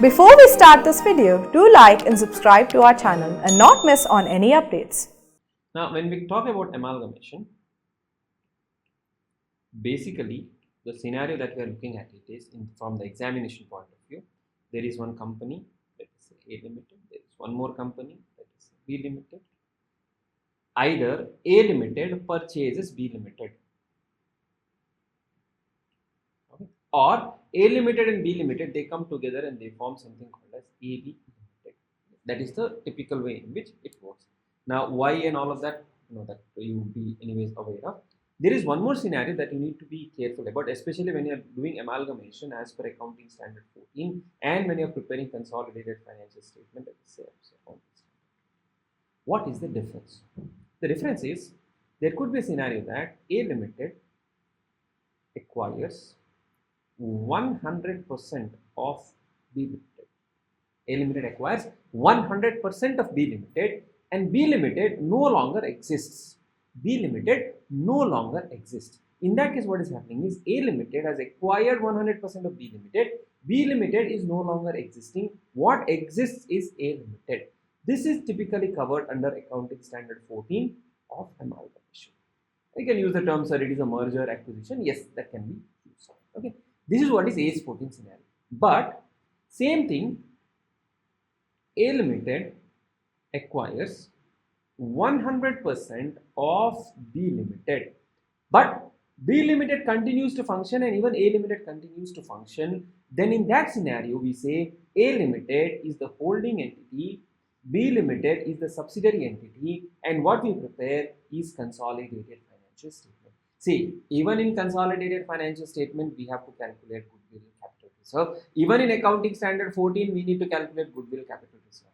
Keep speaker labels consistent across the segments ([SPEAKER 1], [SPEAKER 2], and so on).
[SPEAKER 1] Before we start this video, do like and subscribe to our channel and not miss on any updates.
[SPEAKER 2] Now, when we talk about amalgamation, basically the scenario that we are looking at it is from the examination point of view. There is one company, that is A Limited, there is one more company, that is B Limited. Either A Limited purchases B Limited, okay, or A Limited and B Limited, they come together and they form something called as AB Limited. That is the typical way in which it works. Now, why and all of that, that you will be anyways aware of. There is one more scenario that you need to be careful about, especially when you are doing amalgamation as per Accounting Standard 14 and when you are preparing consolidated financial statement. What is the difference? The difference is there could be a scenario that A Limited acquires 100% of B Limited. A Limited acquires 100% of B Limited and B Limited no longer exists. B Limited no longer exists. In that case, what is happening is A Limited has acquired 100% of B Limited. B Limited is no longer existing. What exists is A Limited. This is typically covered under Accounting Standard 14 of amalgamation. You can use the term, sir, it is a merger acquisition. Yes, that can be used. Okay, this is what is AS 14 scenario. But same thing, A Limited acquires 100% of B Limited, but B Limited continues to function and even A Limited continues to function. Then in that scenario, we say A Limited is the holding entity, B Limited is the subsidiary entity, and what we prepare is consolidated financial statement. See, even in consolidated financial statement, we have to calculate goodwill, capital reserve. Even in Accounting Standard 14, we need to calculate goodwill, capital reserve.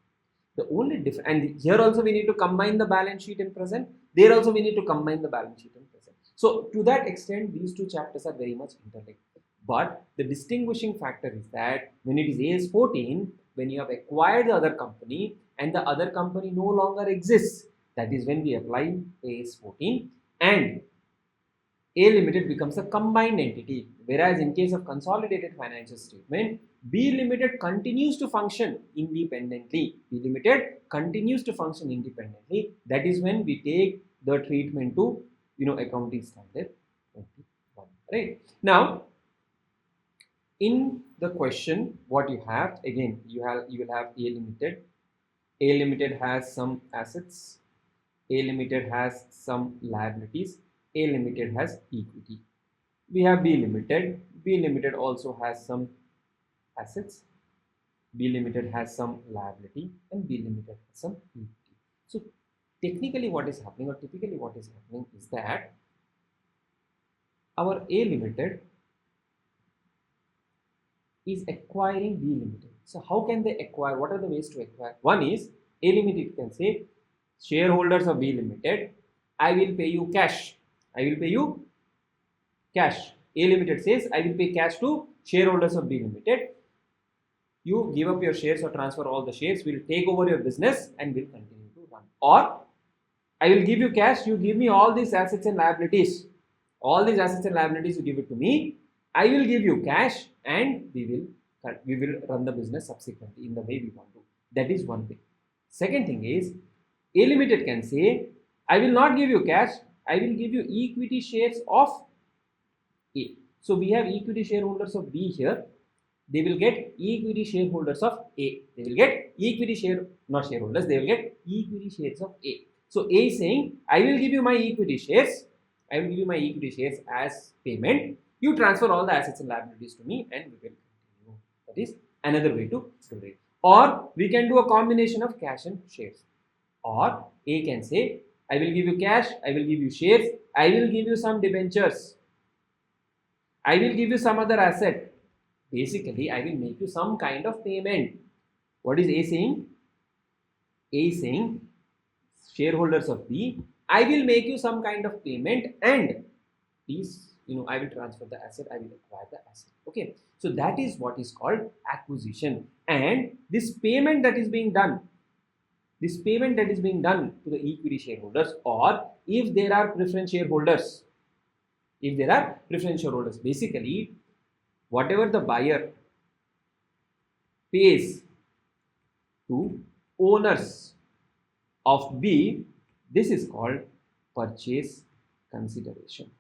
[SPEAKER 2] The only difference, and here also we need to combine the balance sheet and present. There also we need to combine the balance sheet and present. So to that extent, these two chapters are very much interlinked. But the distinguishing factor is that when it is AS 14, when you have acquired the other company and the other company no longer exists, that is when we apply AS 14 and A Limited becomes a combined entity. Whereas in case of consolidated financial statement, B Limited continues to function independently. B Limited continues to function independently. That is when we take the treatment to Accounting Standard 21. Right now, in the question, what you have again, you will have A Limited. A Limited has some assets. A Limited has some liabilities. A Limited has equity. We have B Limited. B Limited also has some assets. B Limited has some liability and B Limited has some equity. So technically what is happening or typically what is happening is that our A Limited is acquiring B Limited. So how can they acquire? What are the ways to acquire? One is A Limited can say, shareholders of B Limited, I will pay you cash. I will pay you cash. A Limited says, I will pay cash to shareholders of B Limited. You give up your shares or transfer all the shares. We'll take over your business and we'll continue to run. Or I will give you cash. You give me all these assets and liabilities. All these assets and liabilities, you give it to me. I will give you cash and we will run the business subsequently in the way we want to. That is one thing. Second thing is, A Limited can say, I will not give you cash. I will give you equity shares of A. So we have equity shareholders of B here. They will get equity shareholders of A. They will get equity share, not shareholders, they will get equity shares of A. So A is saying, I will give you my equity shares. I will give you my equity shares as payment. You transfer all the assets and liabilities to me and we will continue. That is another way to do it. Or we can do a combination of cash and shares. Or A can say, I will give you cash, I will give you shares, I will give you some debentures, I will give you some other asset. Basically, I will make you some kind of payment. What is A saying? A is saying, shareholders of B, I will make you some kind of payment and please, I will transfer the asset, I will acquire the asset. Okay, so that is what is called acquisition. And this payment that is being done to the equity shareholders, or if there are preference shareholders, basically whatever the buyer pays to owners of B, this is called purchase consideration.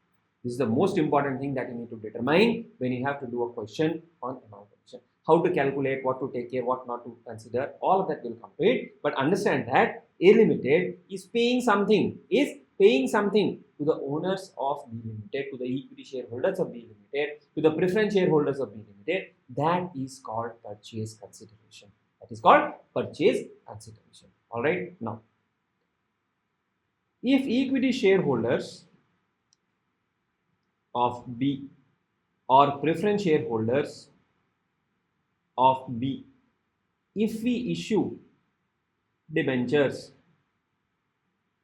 [SPEAKER 2] This is the most important thing that you need to determine when you have to do a question on amalgamation. How to calculate, what to take care, what not to consider, all of that will come to it. But understand that A Limited is paying something, to the owners of B Limited, to the equity shareholders of B Limited, to the preference shareholders of B Limited. That is called purchase consideration. That is called purchase consideration. All right. Now, if equity shareholders of B or preference shareholders of B, if we issue debentures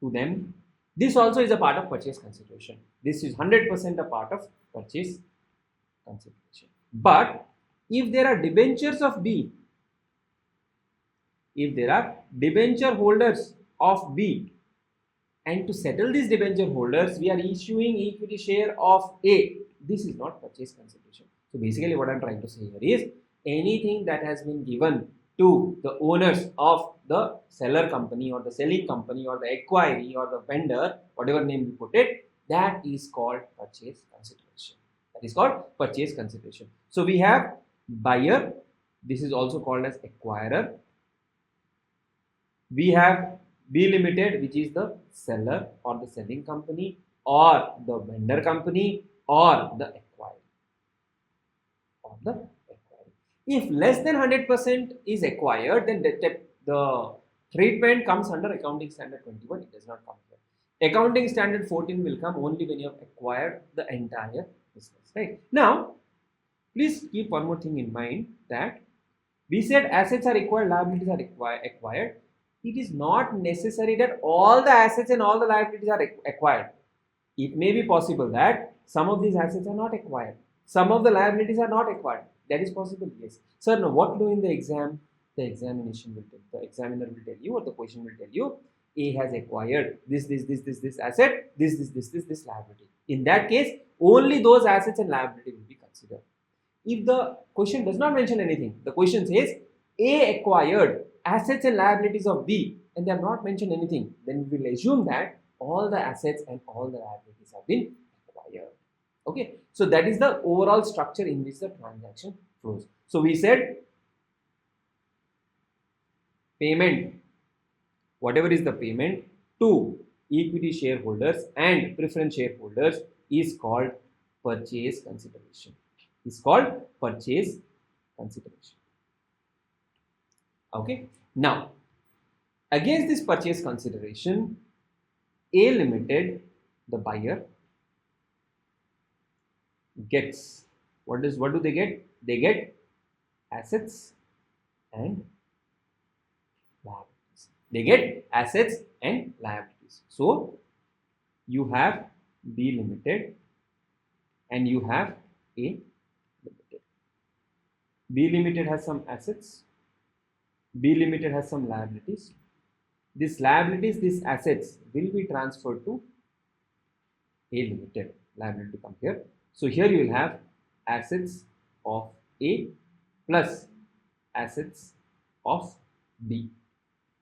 [SPEAKER 2] to them, this also is a part of purchase consideration. This is 100% a part of purchase consideration. But if there are debentures of B, if there are debenture holders of B, and to settle these debenture holders, we are issuing equity share of A. This is not purchase consideration. So basically what I am trying to say here is anything that has been given to the owners of the seller company or the selling company or the acquiree or the vendor, whatever name you put it, that is called purchase consideration. That is called purchase consideration. So we have buyer, this is also called as acquirer. We have B Limited, which is the seller or the selling company or the vendor company or the acquirer. If less than 100% is acquired, then the treatment comes under Accounting Standard 21. It does not come here. Accounting Standard 14 will come only when you have acquired the entire business. Right? Now, please keep one more thing in mind that we said assets are acquired, liabilities are acquired. It is not necessary that all the assets and all the liabilities are acquired. It may be possible that some of these assets are not acquired. Some of the liabilities are not acquired. That is possible, yes. Sir, now what to do in the exam? The examination will tell, the examiner will tell you, or the question will tell you, A has acquired this asset, this liability. In that case, only those assets and liability will be considered. If the question does not mention anything, the question says A acquired assets and liabilities of B, and they have not mentioned anything, then we will assume that all the assets and all the liabilities have been acquired. Okay, so that is the overall structure in which the transaction flows. So we said payment, whatever is the payment to equity shareholders and preference shareholders is called purchase consideration. Is called purchase consideration. Okay, now against this purchase consideration, A Limited, the buyer, gets what do they get? They get assets and liabilities. They get assets and liabilities. So you have B Limited and you have A Limited. B Limited has some assets. B Limited has some liabilities. These liabilities, these assets will be transferred to A Limited. Liability come here. So here you will have assets of A plus assets of B.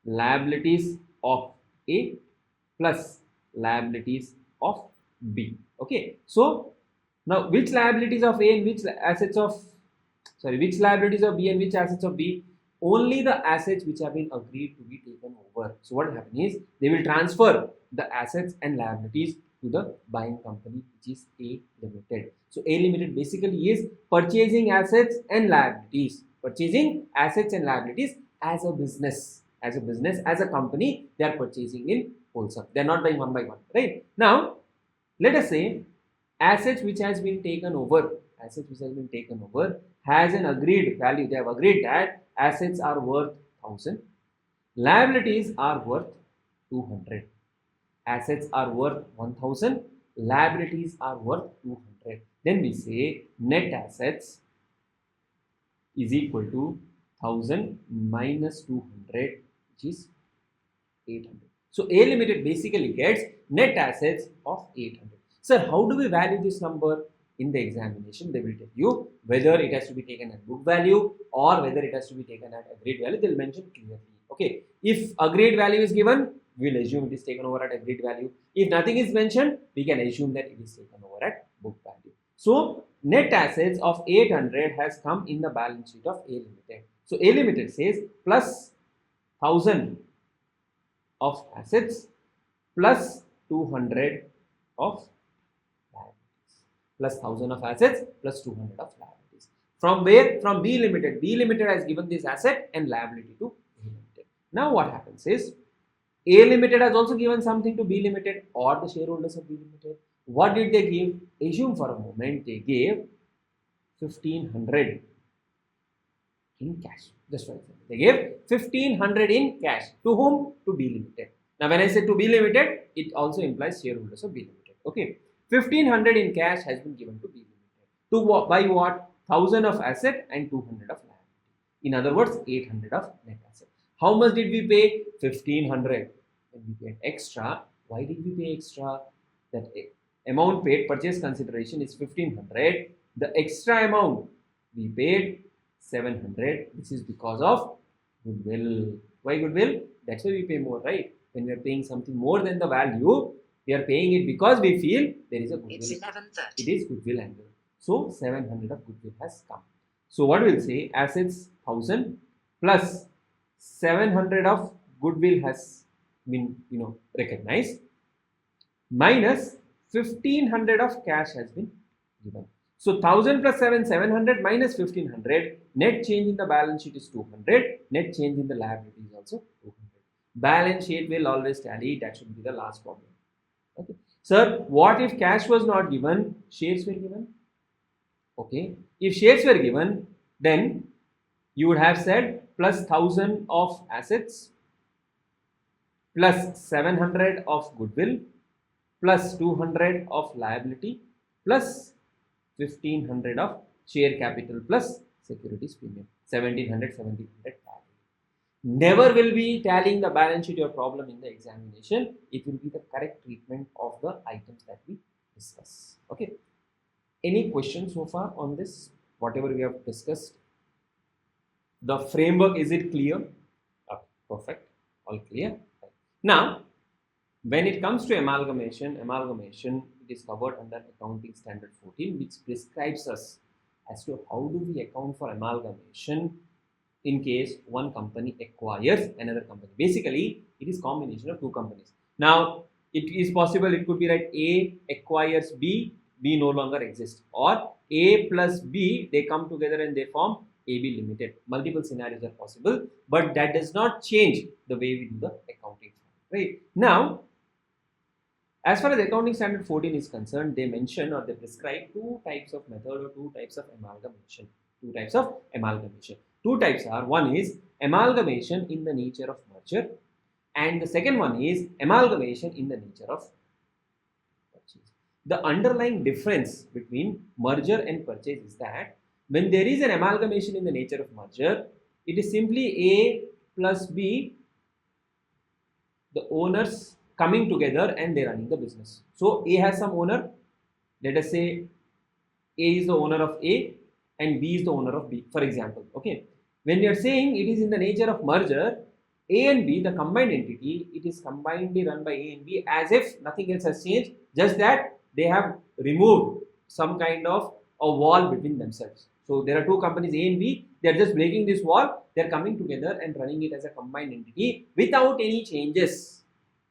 [SPEAKER 2] Liabilities of A plus liabilities of B. Okay. So now which liabilities of A and which assets of which liabilities of B and which assets of B? Only the assets which have been agreed to be taken over. So what will happen is they will transfer the assets and liabilities to the buying company, which is A Limited. So A Limited basically is purchasing assets and liabilities. Purchasing assets and liabilities as a business. As a company, they are purchasing in wholesale. They are not buying one by one. Right? Now, let us say assets which has been taken over, has an agreed value. They have agreed that assets are worth 1000, liabilities are worth 200. Assets are worth 1000, liabilities are worth 200. Then we say net assets is equal to 1000 minus 200, which is 800. So A Limited basically gets net assets of 800. Sir, how do we value this number? in the examination they will tell you whether it has to be taken at book value or whether it has to be taken at agreed value. They'll mention clearly. Okay, if agreed value is given, we'll assume it is taken over at agreed value. If nothing is mentioned, we can assume that it is taken over at book value. So net assets of 800 has come in the balance sheet of A Limited. So A Limited says plus 1000 of assets plus 200 of liabilities. Plus 1000 of assets plus 200 of liabilities. From where? From B Limited. B Limited has given this asset and liability to A Limited. Now what happens is A Limited has also given something to B Limited or the shareholders of B Limited. What did they give? Assume for a moment they gave 1500 in cash. Just for example, they gave 1500 in cash. To whom? To B Limited. Now when I say to B Limited, it also implies shareholders of B Limited. Okay, 1500 in cash has been given to B Limited. To buy what? 1000 of asset and 200 of liability. In other words, 800 of net asset. How much did we pay? 1500. When we paid extra, why did we pay extra? That amount paid, purchase consideration is 1500. The extra amount we paid 700. This is because of goodwill. Why goodwill? That's why we pay more, right? When we are paying something more than the value, we are paying it because we feel there is a goodwill.
[SPEAKER 3] It's 11:30.
[SPEAKER 2] It is goodwill angle. So 700 of goodwill has come. So what we'll say, assets 1000 plus 700 of goodwill has been recognized minus 1500 of cash has been given. So 1000 plus 700 minus 1500, net change in the balance sheet is 200, net change in the liability is also 200. Balance sheet will always tally, that should be the last problem. Okay. Sir, what if cash was not given, shares were given? Okay, if shares were given, then you would have said plus 1000 of assets plus 700 of goodwill plus 200 of liability plus 1500 of share capital plus securities premium, 1700 tally. Never will be tallying the balance sheet or problem in the examination. It will be the correct treatment of the items that we discuss. Okay. Any questions so far on this? Whatever we have discussed. The framework, is it clear? Okay, perfect. All clear. Now, when it comes to amalgamation, it is covered under Accounting Standard 14, which prescribes us as to how do we account for amalgamation in case one company acquires another company. Basically, it is combination of two companies. Now, it is possible it could be like A acquires B, B no longer exists, or A plus B, they come together and they form AB Limited. Multiple scenarios are possible, but that does not change the way we do the accounting. Right? Now, as far as Accounting Standard 14 is concerned, they mention or they prescribe two types of method or two types of amalgamation. Two types are, one is amalgamation in the nature of merger, and the second one is amalgamation in the nature of purchase. The underlying difference between merger and purchase is that when there is an amalgamation in the nature of merger, it is simply A plus B, the owners coming together and they are running the business. So A has some owner. Let us say A is the owner of A and B is the owner of B, for example. Okay. When we are saying it is in the nature of merger, A and B, the combined entity, it is combinedly run by A and B as if nothing else has changed, just that they have removed some kind of a wall between themselves. So there are two companies A and B, they are just breaking this wall, they are coming together and running it as a combined entity without any changes.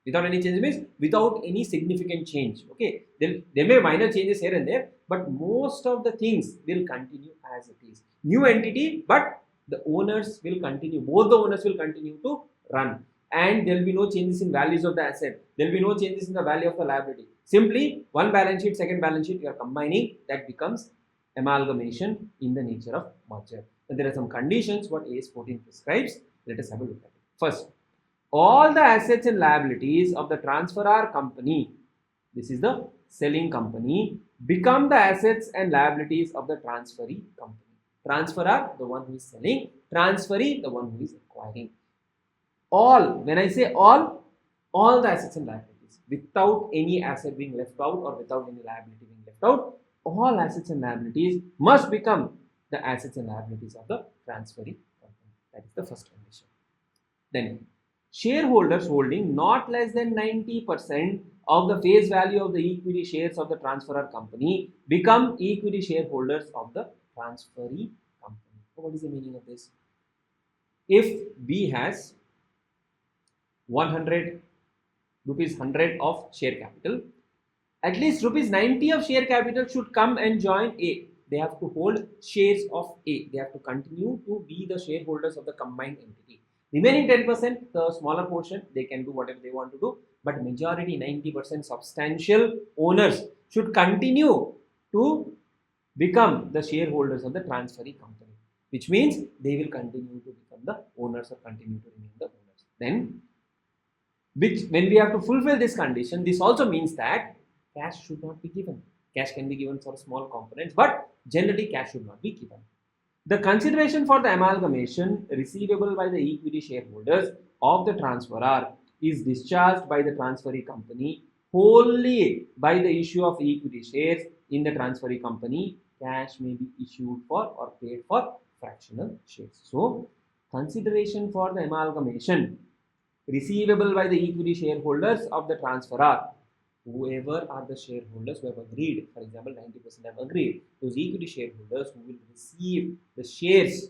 [SPEAKER 2] Without any changes means without any significant change. Okay, there may be minor changes here and there, but most of the things will continue as it is. New entity, but the owners will continue, both the owners will continue to run, and there will be no changes in values of the asset, there will be no changes in the value of the liability. Simply one balance sheet, second balance sheet, you are combining, that becomes amalgamation in the nature of merger. And there are some conditions what AS 14 prescribes. Let us have a look at it. First, all the assets and liabilities of the transferor company, this is the selling company, become the assets and liabilities of the transferee company. Transferor, the one who is selling, transferee, the one who is acquiring. All, when I say all the assets and liabilities, without any asset being left out or without any liability being left out, all assets and liabilities must become the assets and liabilities of the transferee company. That is the first condition. Then shareholders holding not less than 90% of the face value of the equity shares of the transferor company become equity shareholders of the transferee company. So what is the meaning of this? If B has 100 rupees 100 of share capital, at least rupees 90 of share capital should come and join A. They have to hold shares of A. They have to continue to be the shareholders of the combined entity. Remaining 10%, the smaller portion, they can do whatever they want to do. But majority 90% substantial owners should continue to become the shareholders of the transferee company, which means they will continue to become the owners or continue to remain the owners. Then, when we have to fulfill this condition, this also means that cash should not be given. Cash can be given for small components, but generally cash should not be given. The consideration for the amalgamation receivable by the equity shareholders of the transferor is discharged by the transferee company wholly by the issue of equity shares in the transferee company. Cash may be issued for or paid for fractional shares. So, consideration for the amalgamation receivable by the equity shareholders of the transferor, whoever are the shareholders who have agreed, for example 90% have agreed, those equity shareholders who will receive the shares,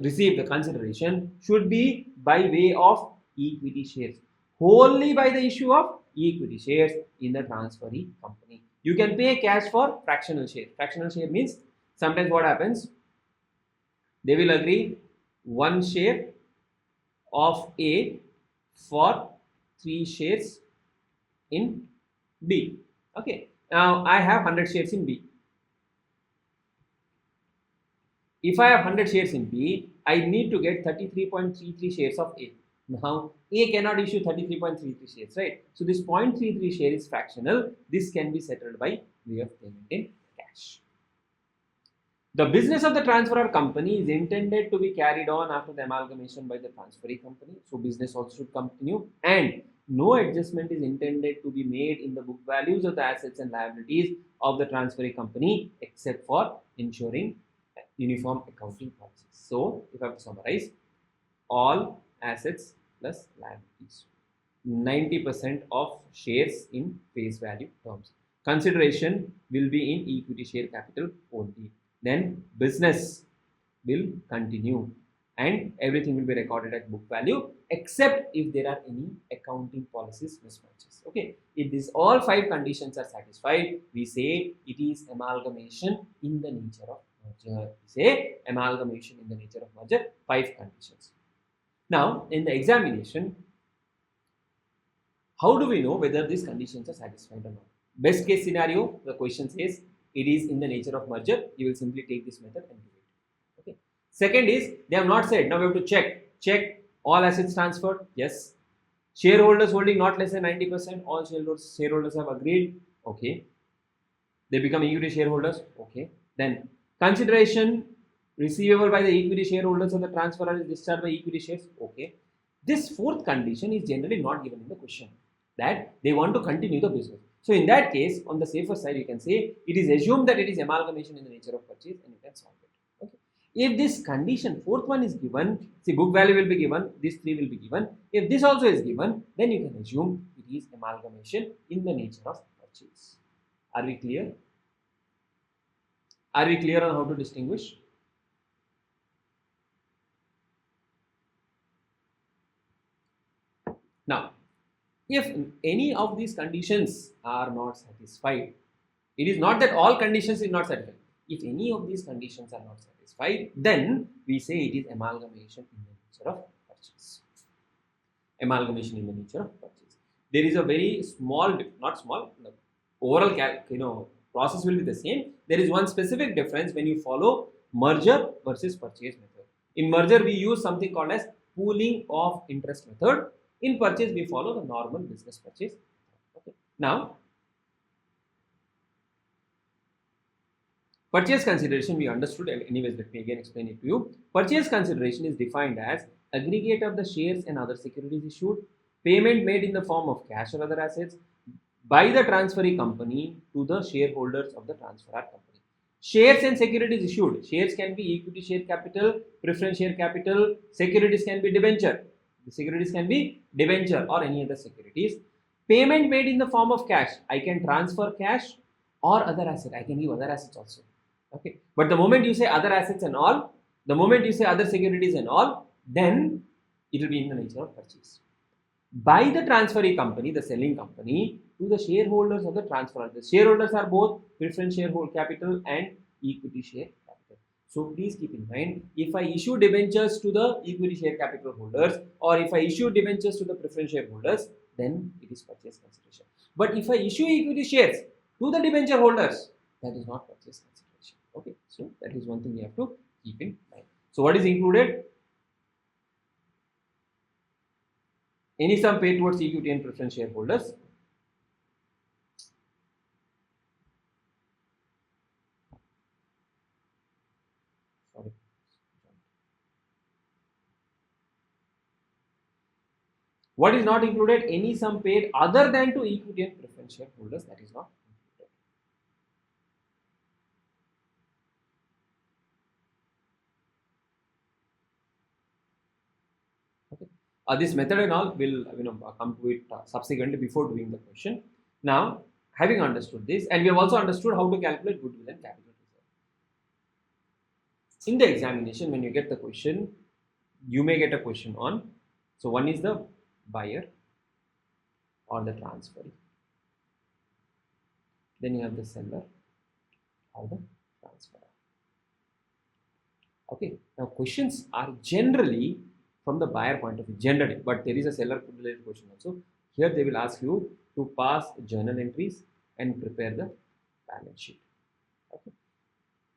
[SPEAKER 2] receive the consideration should be by way of equity shares, wholly by the issue of equity shares in the transferee company. You can pay cash for fractional share. Fractional share means sometimes what happens, they will agree 1 share of A for 3 shares in B. Okay, now I have 100 shares in B. If I have 100 shares in B, I need to get 33.33 shares of A. Now A cannot issue 33.33 shares, right? So this 0.33 share is fractional. This can be settled by way of payment in cash. The business of the transferor company is intended to be carried on after the amalgamation by the transferee company. So business also should continue, and no adjustment is intended to be made in the book values of the assets and liabilities of the transferee company except for ensuring uniform accounting policies. So if I have to summarize, all assets plus liabilities, 90% of shares in face value terms. Consideration will be in equity share capital only. Then business will continue and everything will be recorded at book value except if there are any accounting policies mismatches. Okay, if these all 5 conditions are satisfied, we say it is amalgamation in the nature of merger. We say amalgamation in the nature of merger, 5 conditions. Now in the examination, how do we know whether these conditions are satisfied or not? Best case scenario, the question says it is in the nature of merger. You will simply take this method and do it. Okay. Second is, they have not said. Now we have to check all assets transferred. Yes. Shareholders holding not less than 90%. All shareholders have agreed. Okay. They become equity shareholders. Okay. Then consideration receivable by the equity shareholders of the transferor is discharged by equity shares. Okay. This 4th condition is generally not given in the question, that they want to continue the business. So in that case, on the safer side, you can say it is assumed that it is amalgamation in the nature of purchase and you can solve it. Okay. If this condition, 4th one is given, see book value will be given, these 3 will be given. If this also is given, then you can assume it is amalgamation in the nature of purchase. Are we clear? Are we clear on how to distinguish? Now, if any of these conditions are not satisfied, it is not that all conditions is not satisfied. If any of these conditions are not satisfied, then we say it is amalgamation in the nature of purchase. Amalgamation in the nature of purchase. There is a very small, not small, overall process will be the same. There is one specific difference when you follow merger versus purchase method. In merger, we use something called as pooling of interest method. In purchase, we follow the normal business purchase. Okay. Now, purchase consideration we understood. Anyways, let me again explain it to you. Purchase consideration is defined as aggregate of the shares and other securities issued, payment made in the form of cash or other assets, by the transferee company to the shareholders of the transferor company. Shares and securities issued. Shares can be equity share capital, preference share capital, securities can be debenture. The securities can be debenture or any other securities. Payment made in the form of cash. I can transfer cash or other asset. I can give other assets also. Okay. But the moment you say other assets and all, the moment you say other securities and all, then it will be in the nature of purchase. By the transferee company, the selling company, to the shareholders of the transferor. The shareholders are both preference shareholder capital and equity share capital. So please keep in mind, if I issue debentures to the equity share capital holders or if I issue debentures to the preference shareholders, then it is purchase consideration. But if I issue equity shares to the debenture holders, that is not purchase consideration. Okay, so that is one thing you have to keep in mind. So what is included? Any sum paid towards equity and preference shareholders. Sorry. What is not included? Any sum paid other than to equity and preference shareholders, that is not included. Okay. This method and all will come to it subsequently before doing the question. Now, having understood this, and we have also understood how to calculate goodwill and capital reserve. In the examination, when you get the question, you may get a question on. So one is the buyer or the transferee. Then you have the seller or the transferor. Okay. Now questions are generally from the buyer point of view, generally, but there is a seller related question also. Here they will ask you to pass journal entries and prepare the balance sheet. Okay.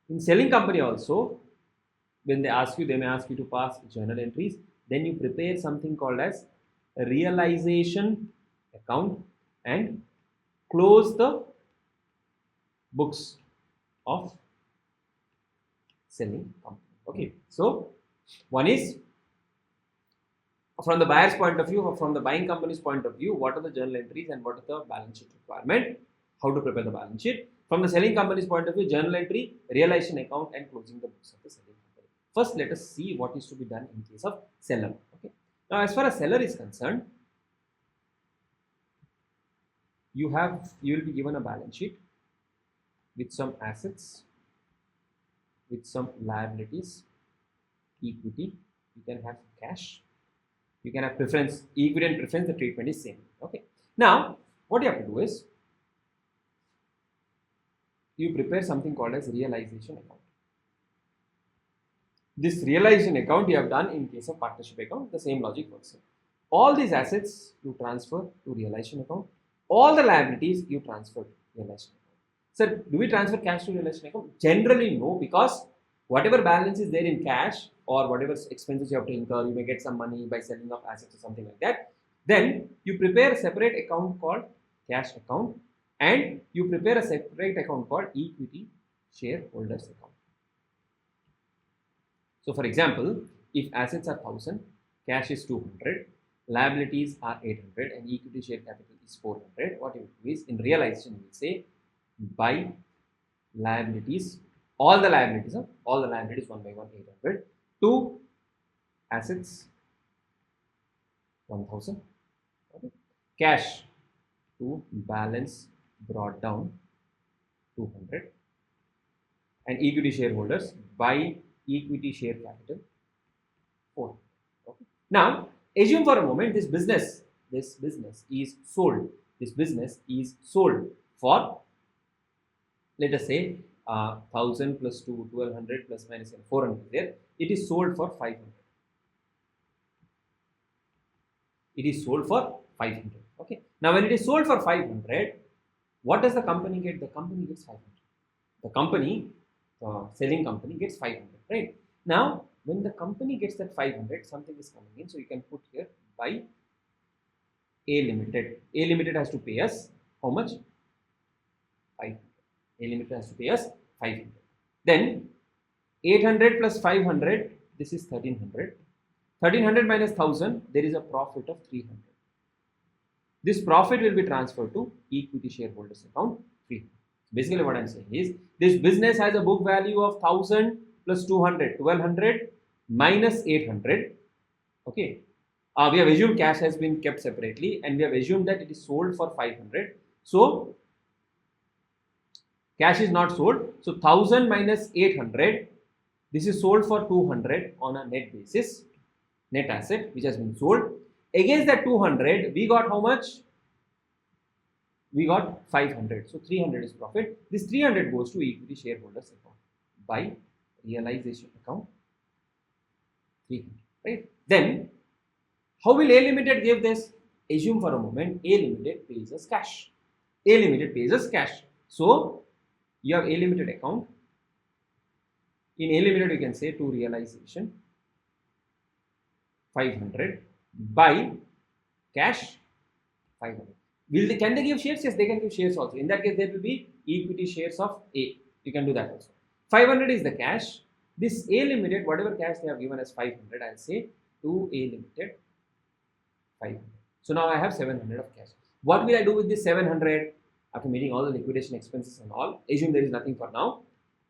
[SPEAKER 2] In selling company also, when they ask you, they may ask you to pass journal entries. Then you prepare something called as a realization account and close the books of selling company. Okay. So one is from the buyer's point of view or from the buying company's point of view, what are the journal entries and what is the balance sheet requirement, how to prepare the balance sheet. From the selling company's point of view, journal entry, realization account and closing the books of the selling company. First, let us see what is to be done in case of seller. Okay. Now, as far as seller is concerned, you will be given a balance sheet with some assets, with some liabilities, equity, you can have cash, you can have preference, equity and preference, the treatment is same. Okay. Now, what you have to do is, you prepare something called as realization account. This realization account you have done in case of partnership account, the same logic works. All these assets you transfer to realization account, all the liabilities you transfer to realization account. Sir, do we transfer cash to realization account? Generally no, because whatever balance is there in cash or whatever expenses you have to incur, you may get some money by selling off assets or something like that. Then you prepare a separate account called cash account and you prepare a separate account called equity shareholders account. So for example, if assets are 1000, cash is 200, liabilities are 800 and equity share capital is 400, what you do is in realization you will say by liabilities, all the liabilities one by one 800 to assets 1000, okay. Cash to balance brought down 200 and equity shareholders by equity share capital 400. Okay. Now assume for a moment this business is sold. This business is sold for, let us say 1000 plus 2, 1200 plus minus 400 there. It is sold for 500. It is sold for 500. Okay. Now when it is sold for 500, what does the company get? The company gets 500. The company, selling company gets 500, right? Now when the company gets that 500, something is coming in, so you can put here by A Limited. A Limited has to pay us how much? 500. A Limited has to pay us 500. Then 800 plus 500, this is 1300. 1300 minus 1000, there is a profit of 300. This profit will be transferred to equity shareholders account 300. Basically what I'm saying is this business has a book value of 1000 plus 200, 1200 minus 800. Okay. We have assumed cash has been kept separately and we have assumed that it is sold for 500. So cash is not sold. So 1000 minus 800, this is sold for 200 on a net basis, net asset which has been sold. Against that 200, we got how much? We got 500. So 300 is profit. This 300 goes to equity shareholders account by realization account 300. Right? Then, how will A Limited give this? Assume for a moment A Limited pays us cash. A Limited pays us cash. So, you have A Limited account. In A Limited, you can say to realization 500 by cash 500. Can they give shares? Yes, they can give shares also. In that case, there will be equity shares of A. You can do that also. 500 is the cash. This A Limited, whatever cash they have given as 500, I'll say to A Limited 500. So now I have 700 of cash. What will I do with this 700? After meeting all the liquidation expenses and all, assume there is nothing for now.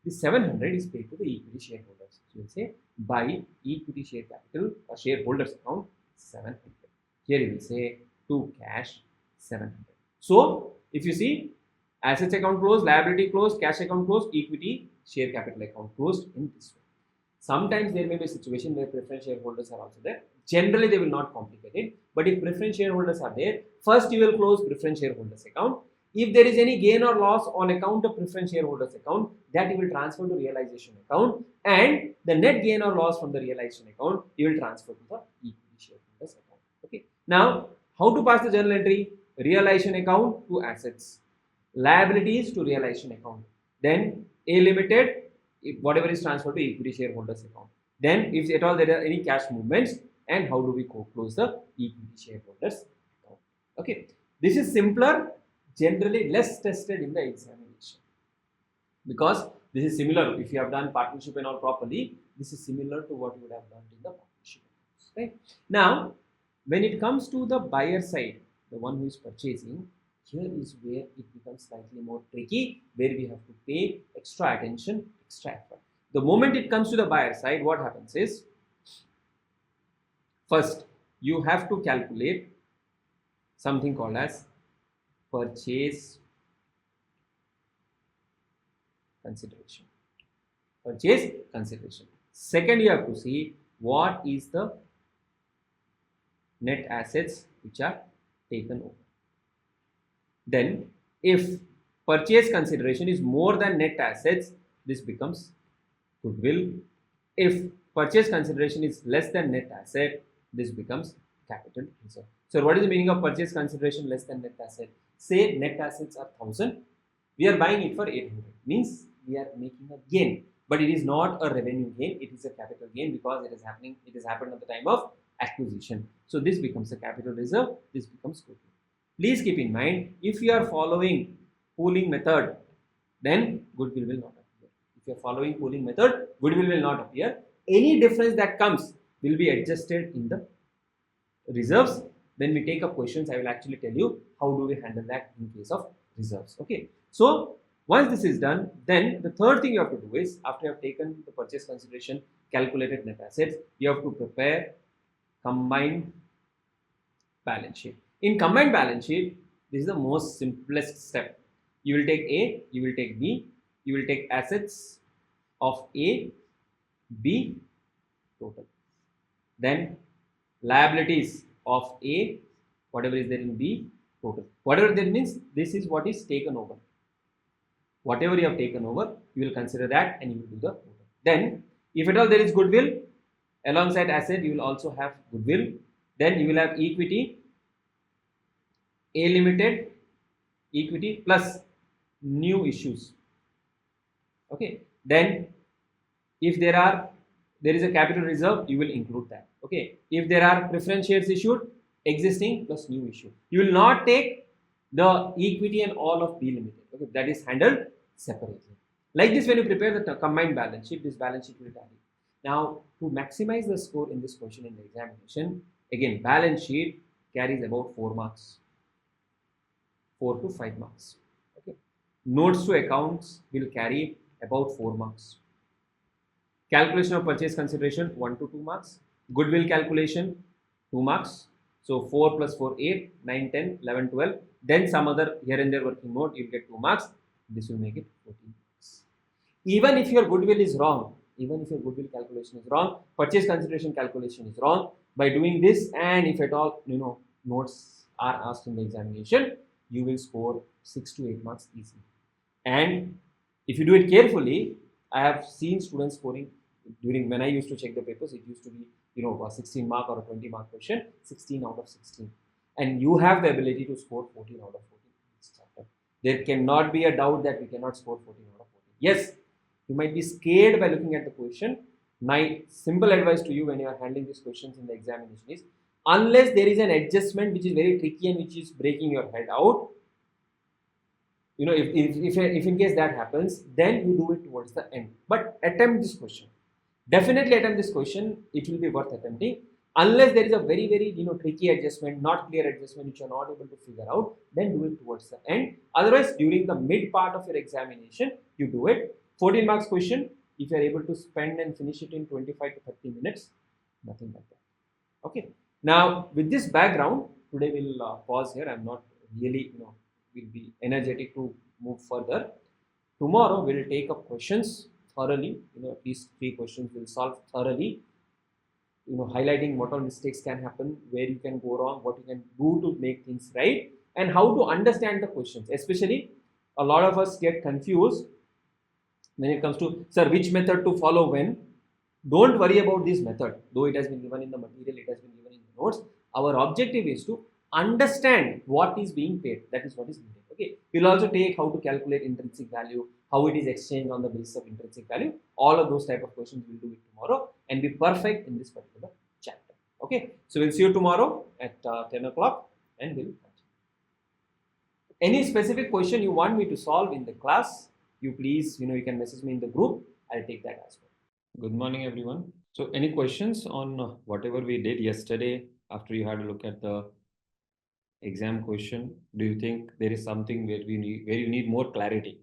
[SPEAKER 2] This 700 is paid to the equity shareholders. So we'll say by equity share capital or shareholders account 700. Here you will say to cash 700. So if you see assets account closed, liability closed, cash account closed, equity share capital account closed in this way. Sometimes there may be a situation where preference shareholders are also there. Generally they will not complicate it, but if preference shareholders are there, first you will close preference shareholders account. If there is any gain or loss on account of preference shareholders account, that you will transfer to realization account, and the net gain or loss from the realization account you will transfer to the equity shareholders account. Okay. Now, how to pass the journal entry? Realization account to assets, liabilities to realization account, then A Limited, if whatever is transferred to equity shareholders account. Then if at all there are any cash movements, and how do we close the equity shareholders account? Okay, this is simpler, generally less tested in the examination, because this is similar. If you have done partnership and all properly, this is similar to what you would have done in the partnership. Right? Now, when it comes to the buyer side, the one who is purchasing, here is where it becomes slightly more tricky, where we have to pay extra attention, extra effort. The moment it comes to the buyer side, what happens is, first you have to calculate something called as purchase consideration. Purchase consideration. Second, you have to see what is the net assets which are taken over. Then, if purchase consideration is more than net assets, this becomes goodwill. If purchase consideration is less than net asset, this becomes capital reserve. So, what is the meaning of purchase consideration less than net asset? Say net assets are 1000, we are buying it for 800, means we are making a gain, but it is not a revenue gain, it is a capital gain because it is happened at the time of acquisition. So, this becomes a capital reserve, this becomes goodwill. Please keep in mind, if you are following pooling method, then goodwill will not appear. If you are following pooling method, goodwill will not appear. Any difference that comes will be adjusted in the reserves. When we take up questions, I will actually tell you how do we handle that in case of reserves. Okay. So, once this is done, then the third thing you have to do is, after you have taken the purchase consideration, calculated net assets, you have to prepare combined balance sheet. In combined balance sheet, this is the most simplest step. You will take A, you will take B, you will take assets of A, B total. Then liabilities of A, whatever is there in B total. Whatever that means, this is what is taken over. Whatever you have taken over, you will consider that and you will do the total. Then, if at all there is goodwill, alongside asset, you will also have goodwill. Then you will have equity, A Limited, equity plus new issues. Okay. Then, if there is a capital reserve, you will include that. Okay. If there are preference shares issued, existing plus new issue. You will not take the equity and all of B Limited. Okay. That is handled separately. Like this, when you prepare the combined balance sheet, this balance sheet will tally. Now, to maximize the score in this question in the examination, again, balance sheet carries about 4 marks. 4 to 5 marks. Okay. Notes to accounts will carry about 4 marks. Calculation of purchase consideration 1 to 2 marks. Goodwill calculation 2 marks. So 4 plus 4, 8, 9, 10, 11, 12. Then some other here and there working note, you'll get 2 marks. This will make it 14 marks. Even if your goodwill is wrong, even if your goodwill calculation is wrong, purchase consideration calculation is wrong, by doing this, and if at all, notes are asked in the examination, you will score 6 to 8 marks easily. And if you do it carefully, I have seen students scoring during when I used to check the papers, it used to be a 16 mark or a 20 mark question, 16 out of 16. And you have the ability to score 14 out of 14 in this chapter. There cannot be a doubt that we cannot score 14 out of 14. Yes, you might be scared by looking at the question. My simple advice to you when you are handling these questions in the examination is, unless there is an adjustment which is very tricky and which is breaking your head out, if in case that happens, then you do it towards the end. But attempt this question. Definitely attempt this question. It will be worth attempting. Unless there is a very, very tricky adjustment, not clear adjustment which you are not able to figure out, then do it towards the end. Otherwise, during the mid part of your examination, you do it. 14 marks question. If you are able to spend and finish it in 25 to 30 minutes, nothing like that. Okay. Now, with this background, today we'll pause here. I'm not really, will be energetic to move further. Tomorrow we'll take up questions thoroughly. At least 3 questions we'll solve thoroughly. Highlighting what all mistakes can happen, where you can go wrong, what you can do to make things right, and how to understand the questions. Especially, a lot of us get confused when it comes to, sir, which method to follow when. Don't worry about this method, though it has been given in the material, it has been given in the notes. Our objective is to understand what is being paid. That is what is needed. Okay. We'll also take how to calculate intrinsic value, how it is exchanged on the basis of intrinsic value. All of those type of questions we'll do it tomorrow and be perfect in this particular chapter. Okay. So we'll see you tomorrow at 10 o'clock and we'll continue. Any specific question you want me to solve in the class, you please, you can message me in the group. I'll take that as well. Good morning, everyone. So any questions on whatever we did yesterday after you had a look at the exam question? Do you think there is something where you need more clarity?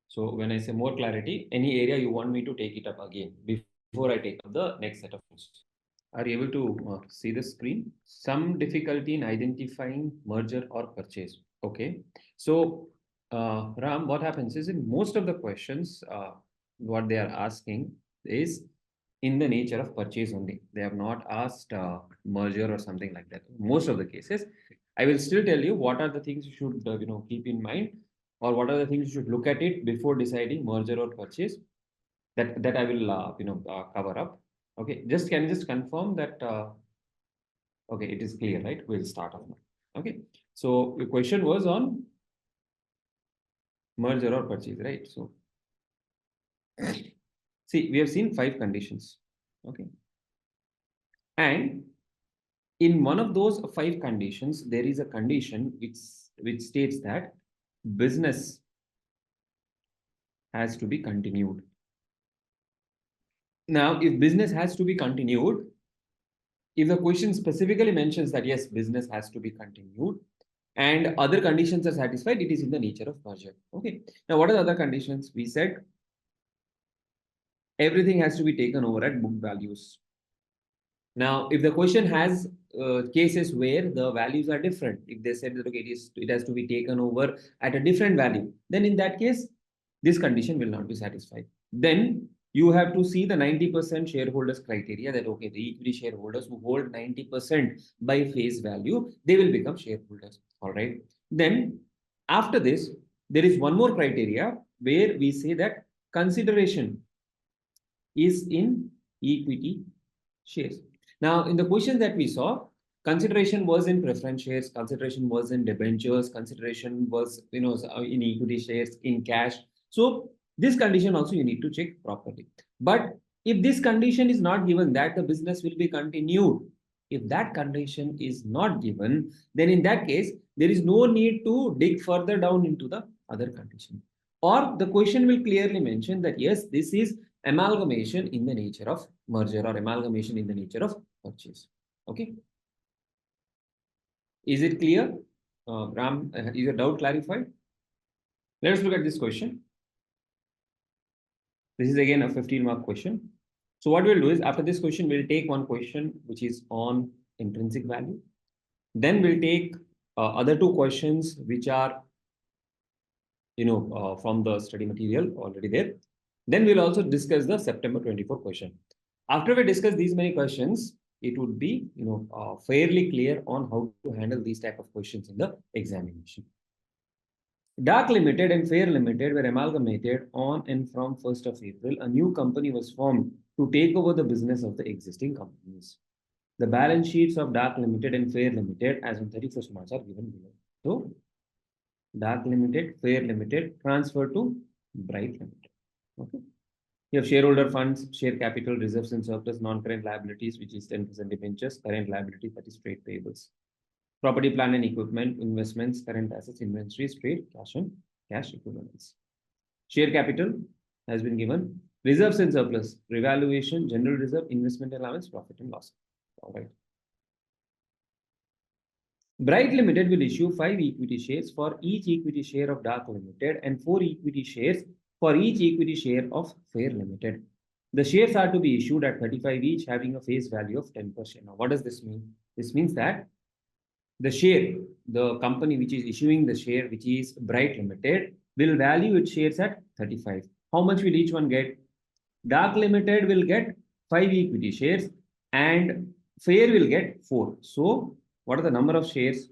[SPEAKER 2] So when I say more clarity, any area you want me to take it up again before I take up the next set of questions? Are you able to see the screen? Some difficulty in identifying merger or purchase. Okay. So Ram, what happens is in most of the questions, what they are asking is in the nature of purchase only. They have not asked merger or something like that. Most of the cases, I will still tell you what are the things you should keep in mind, or what are the things you should look at it before deciding merger or purchase. That I will cover up. Okay, can you just confirm that? Okay, it is clear, right? We'll start off now. Okay, so your question was on merger or purchase, right? So see, we have seen 5 conditions. Okay. And in one of those 5 conditions, there is a condition which states that business has to be continued. Now, if business has to be continued, if the question specifically mentions that yes, business has to be continued and other conditions are satisfied, it is in the nature of merger. Okay. Now, what are the other conditions? We said everything has to be taken over at book values. Now, if the question has cases where the values are different, if they said that okay, it has to be taken over at a different value, then in that case, this condition will not be satisfied. Then you have to see the 90% shareholders criteria, that okay, the equity shareholders who hold 90% by face value, they will become shareholders. All right. Then after this, there is one more criteria where we say that consideration is in equity shares. Now, in the questions that we saw, consideration was in preference shares, consideration was in debentures, consideration was in equity shares, in cash. So this condition also you need to check properly. But if this condition is not given, that the business will be continued, if that condition is not given, then in that case, there is no need to dig further down into the other condition. Or the question will clearly mention that yes, this is amalgamation in the nature of merger or amalgamation in the nature of purchase. Okay. Is it clear? Ram, is your doubt clarified? Let us look at this question. This is again a 15-mark question. So what we'll do is after this question, we'll take one question which is on intrinsic value. Then we'll take other two questions which are, from the study material already there. Then we'll also discuss the September 24 question. After we discuss these many questions, it would be, fairly clear on how to handle these type of questions in the examination. Dark Limited and Fair Limited were amalgamated on and from 1st of April. A new company was formed to take over the business of the existing companies. The balance sheets of Dark Limited and Fair Limited as on 31st March are given below. So, Dark Limited, Fair Limited transferred to Bright Limited. Okay. You have shareholder funds, share capital, reserves and surplus, non-current liabilities, which is 10% debentures, current liabilities, that is trade payables. Property, plant and equipment, investments, current assets, inventories, trade, cash and cash equivalents. Share capital has been given. Reserves and surplus, revaluation, general reserve, investment allowance, profit and loss. All right. Bright Limited will issue 5 equity shares for each equity share of Dark Limited and 4 equity shares for each equity share of Fair Limited. The shares are to be issued at 35 each, having a face value of 10 per share. Now, what does this mean? This means that the share, the company which is issuing the share, which is Bright Limited, will value its shares at 35. How much will each one get? Dark Limited will get 5 equity shares and Fair will get 4. So, what are the number of shares?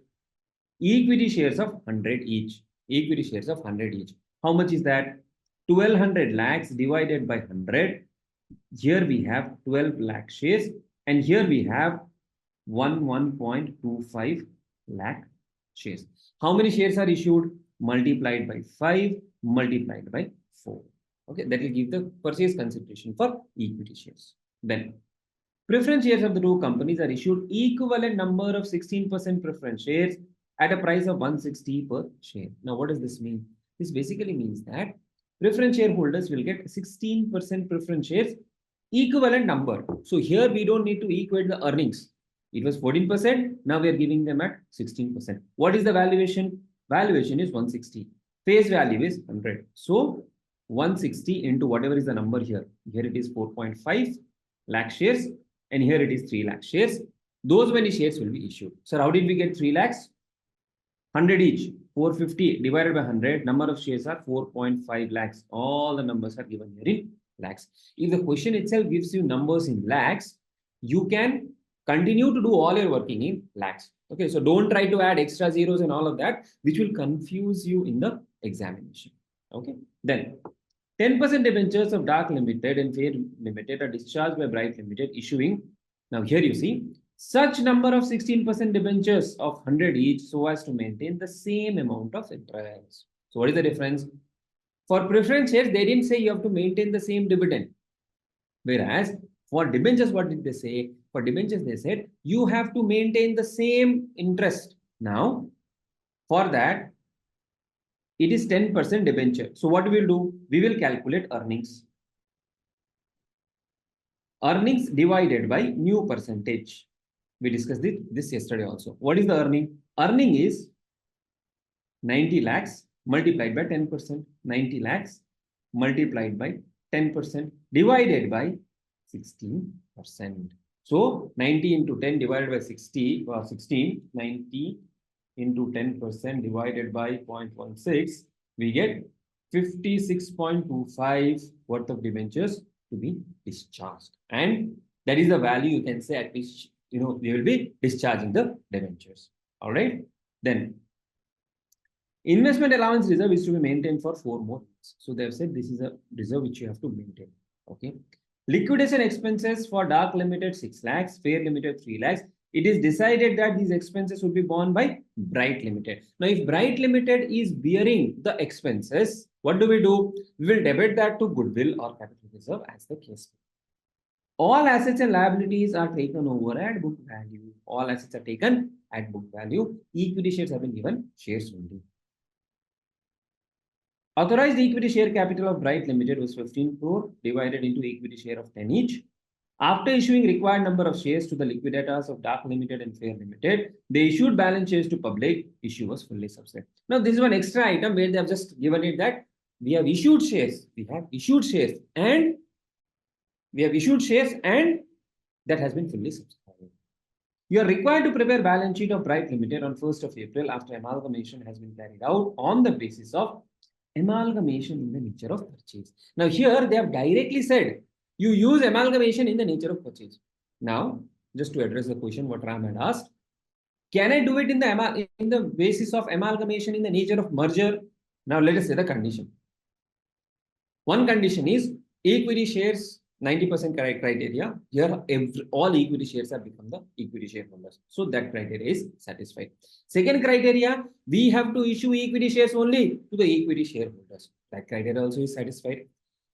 [SPEAKER 2] Equity shares of 100 each. Equity shares of 100 each. How much is that? 1200 lakhs divided by 100. Here we have 12 lakh shares and here we have 1.25 lakh shares. How many shares are issued? Multiplied by 5 multiplied by 4. Okay, that will give the purchase consideration for equity shares. Then preference shares of the two companies are issued equivalent number of 16% preference shares at a price of 160 per share. Now, what does this mean? This basically means that preference shareholders will get 16% preference shares equivalent number. So here we don't need to equate the earnings. It was 14%. Now we are giving them at 16%. What is the valuation? Valuation is 160. Face value is 100. So 160 into whatever is the number here. Here it is 4.5 lakh shares and here it is 3 lakh shares. Those many shares will be issued. So how did we get 3 lakhs? 100 each. 450 divided by 100. Number of shares are 4.5 lakhs. All the numbers are given here in lakhs. If the question itself gives you numbers in lakhs, you can continue to do all your working in lakhs. Okay, so don't try to add extra zeros and all of that, which will confuse you in the examination. Okay, then 10% debentures of Dark Limited and Fair Limited are discharged by Bright Limited, issuing. Now here you see such number of 16% debentures of 100 each so as to maintain the same amount of interest. So what is the difference? For preference shares, they didn't say you have to maintain the same dividend. Whereas for debentures, what did they say? For debentures, they said you have to maintain the same interest. Now, for that, it is 10% debenture. So what we will do? We will calculate earnings. Earnings divided by new percentage. We discussed this yesterday also. What is the earning? Earning is 90 lakhs multiplied by 10%. 90 lakhs multiplied by 10% divided by 16%. So 90 into 10 divided by 16, 90 into 10% divided by 0.16, we get 56.25 worth of debentures to be discharged. And that is the value you can say at which they will be discharging the debentures. All right. Then investment allowance reserve is to be maintained for 4 more months. So they have said this is a reserve which you have to maintain. Okay. Liquidation expenses for Dark Limited 6 lakhs, Fair Limited 3 lakhs. It is decided that these expenses will be borne by Bright Limited. Now, if Bright Limited is bearing the expenses, what do? We will debit that to goodwill or capital reserve as the case. All assets and liabilities are taken over at book value. All assets are taken at book value. Equity shares have been given shares only. Authorized equity share capital of Bright Limited was 15 crore divided into equity share of 10 each. After issuing required number of shares to the liquidators of Dark Limited and Fair Limited, they issued balance shares to public. Issue was fully subscribed. Now, this is one extra item where they have just given it that we have issued shares. We have issued shares and that has been fully subscribed. You are required to prepare balance sheet of Bright Limited on 1st of April after amalgamation has been carried out on the basis of amalgamation in the nature of purchase. Now, here they have directly said you use amalgamation in the nature of purchase. Now, just to address the question what Ram had asked, can I do it in the basis of amalgamation in the nature of merger? Now, let us say the condition. One condition is equity shares 90% criteria. Here, all equity shares have become the equity shareholders. So that criteria is satisfied. Second criteria, we have to issue equity shares only to the equity shareholders. That criteria also is satisfied.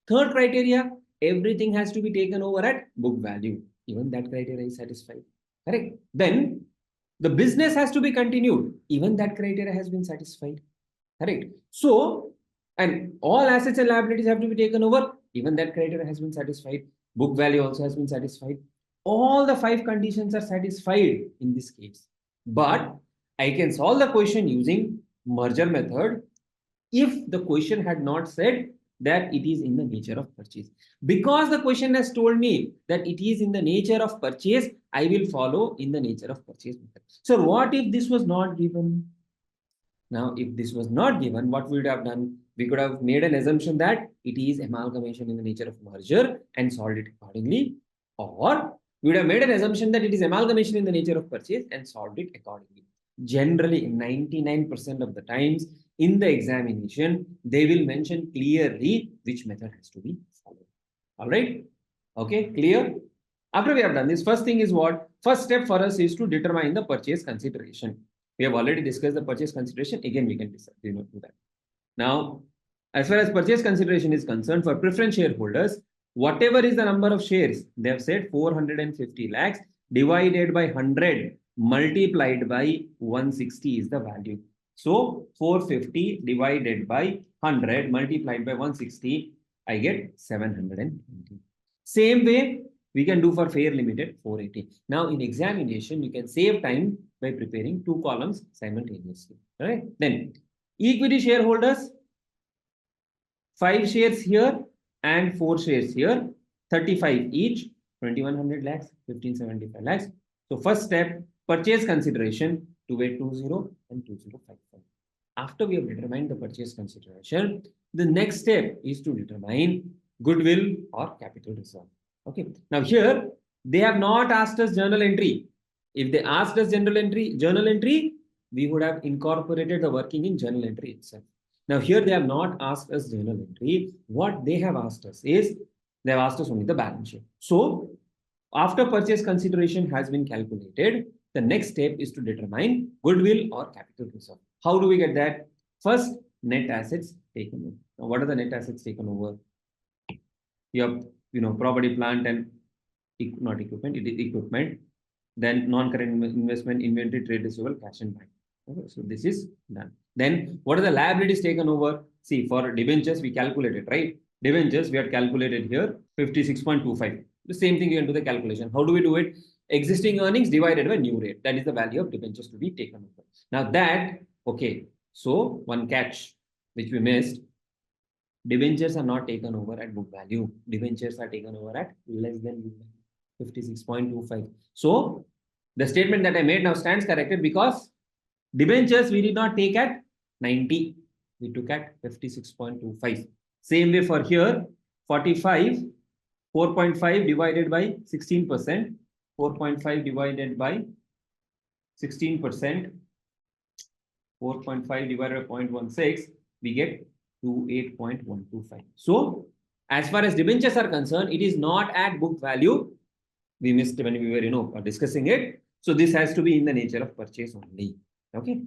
[SPEAKER 2] Third criteria, everything has to be taken over at book value. Even that criteria is satisfied. Correct. Then the business has to be continued. Even that criteria has been satisfied. Correct. So, and all assets and liabilities have to be taken over. Even that criteria has been satisfied. Book value also has been satisfied. All the 5 conditions are satisfied in this case. But I can solve the question using merger method if the question had not said that it is in the nature of purchase. Because the question has told me that it is in the nature of purchase, I will follow in the nature of purchase method. So what if this was not given? Now, if this was not given, what we would have done? We could have made an assumption that it is amalgamation in the nature of merger and solved it accordingly. Or we would have made an assumption that it is amalgamation in the nature of purchase and solved it accordingly. Generally, 99% of the times in the examination, they will mention clearly which method has to be followed. All right. Okay, clear? After we have done this, first thing is what? First step for us is to determine the purchase consideration. We have already discussed the purchase consideration. Again, we can do that. Now, as far as purchase consideration is concerned, for preference shareholders, whatever is the number of shares, they have said 450 lakhs divided by 100 multiplied by 160 is the value. So 450 divided by 100 multiplied by 160, I get 720. Same way, we can do for Fair Limited 480. Now, in examination, you can save time by preparing 2 columns simultaneously. All right. Then, equity shareholders, 5 shares here and 4 shares here, 35 each, 2100 lakhs, 1575 lakhs. So, first step, purchase consideration, 2820 and 2055. After we have determined the purchase consideration, the next step is to determine goodwill or capital reserve. Okay. Now here they have not asked us journal entry. If they asked us journal entry, we would have incorporated the working in journal entry itself. Now here they have not asked us journal entry. What they have asked us is they have asked us only the balance sheet. So after purchase consideration has been calculated, the next step is to determine goodwill or capital reserve. How do we get that? First, net assets taken over. Now, what are the net assets taken over? You have, property, plant, and not equipment, it is equipment. Then non-current investment, inventory, trade receivable, cash and bank. Okay, so this is done. Then what are the liabilities taken over? See, for debentures, we calculated, right? Debentures, we had calculated here 56.25. The same thing you can do the calculation. How do we do it? Existing earnings divided by new rate. That is the value of debentures to be taken over. Now that, okay, so one catch which we missed. Debentures are not taken over at book value. Debentures are taken over at less than 56.25. So the statement that I made now stands corrected because debentures we did not take at 90. We took at 56.25. Same way for here, 45, 4.5 divided by 16%. 4.5 divided by 16%. 4.5 divided by 0.16, we get 28.125. So, as far as debentures are concerned, it is not at book value. We missed when we were, discussing it. So, this has to be in the nature of purchase only. Okay.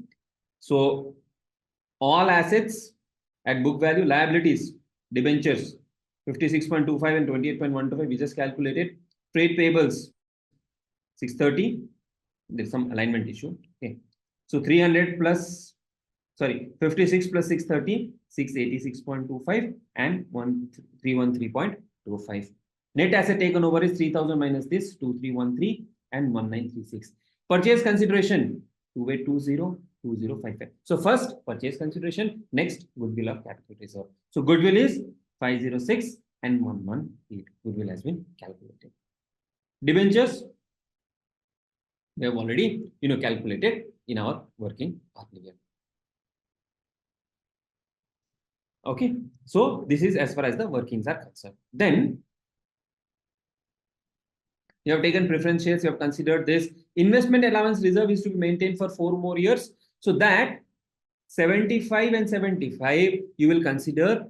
[SPEAKER 2] So, all assets at book value, liabilities, debentures, 56.25 and 28.125, we just calculated. Trade payables, 630. There's some alignment issue. Okay. So 300 plus, 56 plus 630, 686.25 and 1313.25. Net asset taken over is 3000 minus this 2313 and 1936. Purchase consideration 2820 So first purchase consideration, next goodwill of capital reserve. So goodwill is 506 and 118. Goodwill has been calculated. Debentures we have already calculated in our working parliament. Okay, so this is as far as the workings are concerned. Then you have taken preference shares, you have considered this. Investment allowance reserve is to be maintained for 4 more years. So that 75 and 75 you will consider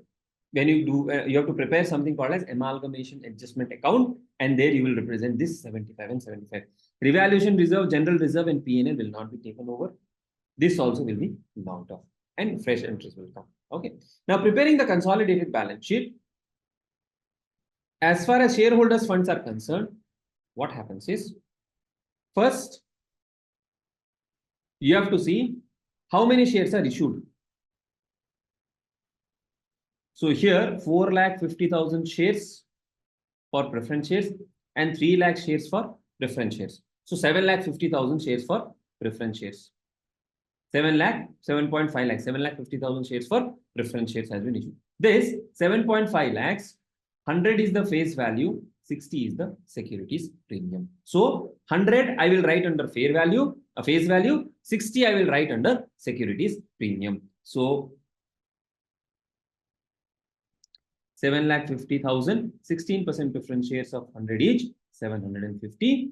[SPEAKER 2] when you do, you have to prepare something called as amalgamation adjustment account, and there you will represent this 75 and 75. Revaluation reserve, general reserve and P&L will not be taken over. This also will be knocked off and fresh entries will come. Okay. Now preparing the consolidated balance sheet. As far as shareholders' funds are concerned, what happens is, first, you have to see how many shares are issued. So here 4,50,000 shares for preference shares and 3 lakh shares for preference shares. So 7,50,000 shares for preference shares. 7.5 lakh, 7,50,000 shares for preference shares has been issued. This 7.5 lakhs, 100 is the face value, 60 is the securities premium. So 100 I will write under fair value, a face value, 60 I will write under securities premium. So 7,50,000, 16% preference shares of 100 each, 750.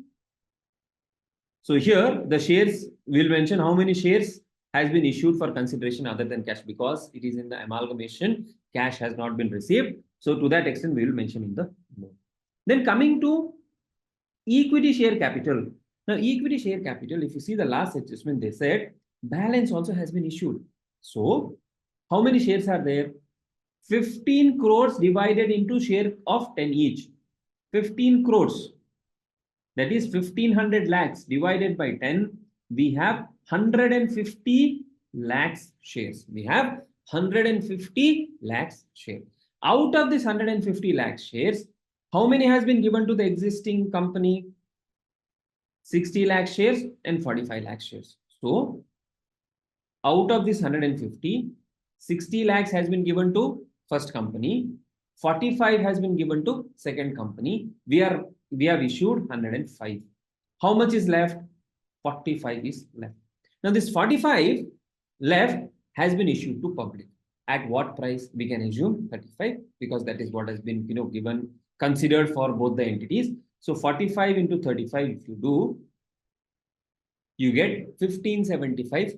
[SPEAKER 2] So here the shares will mention how many shares has been issued for consideration other than cash, because it is in the amalgamation, cash has not been received. So to that extent we will mention in the note. Then coming to equity share capital. Now equity share capital, if you see the last adjustment, they said balance also has been issued. So how many shares are there? 15 crores divided into share of 10 each. 15 crores. That is 1500 lakhs divided by 10. We have 150 lakhs shares. We have 150 lakhs shares. Out of this 150 lakhs shares, how many has been given to the existing company? 60 lakh shares and 45 lakh shares. So out of this 150, 60 lakhs has been given to first company, 45 has been given to second company. We have issued 105. How much is left? 45 is left. Now this 45 left has been issued to public. At what price? We can assume 35, because that is what has been given, considered for both the entities. So 45 into 35, if you do, you get 1575,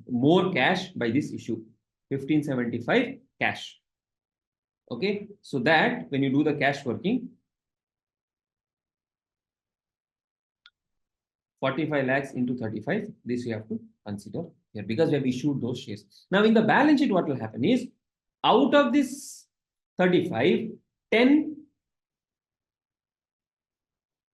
[SPEAKER 2] more cash by this issue. 1575 cash. Okay, so that when you do the cash working, 45 lakhs into 35, this you have to consider here, because we have issued those shares. Now in the balance sheet, what will happen is, out of this 35, 10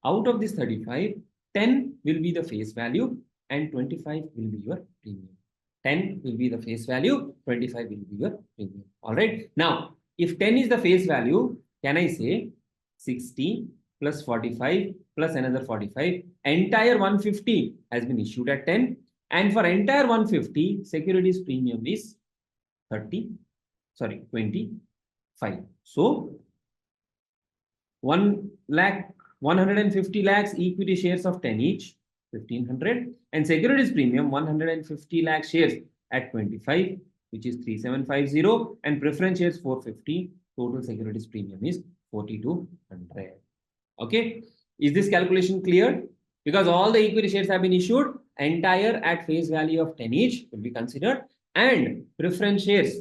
[SPEAKER 2] out of this 35, 10 will be the face value and 25 will be your premium. 10 will be the face value, 25 will be your premium. All right. Now, if 10 is the face value, can I say 60 plus 45 plus another 45, entire 150 has been issued at 10, and for entire 150, securities premium is 25. So 150 lakhs equity shares of 10 each, 1500, and securities premium 150 lakh shares at 25, which is 3750, and preference shares 450. Total securities premium is 4200. Okay, is this calculation clear? Because all the equity shares have been issued, entire at face value of 10 each will be considered, and preference shares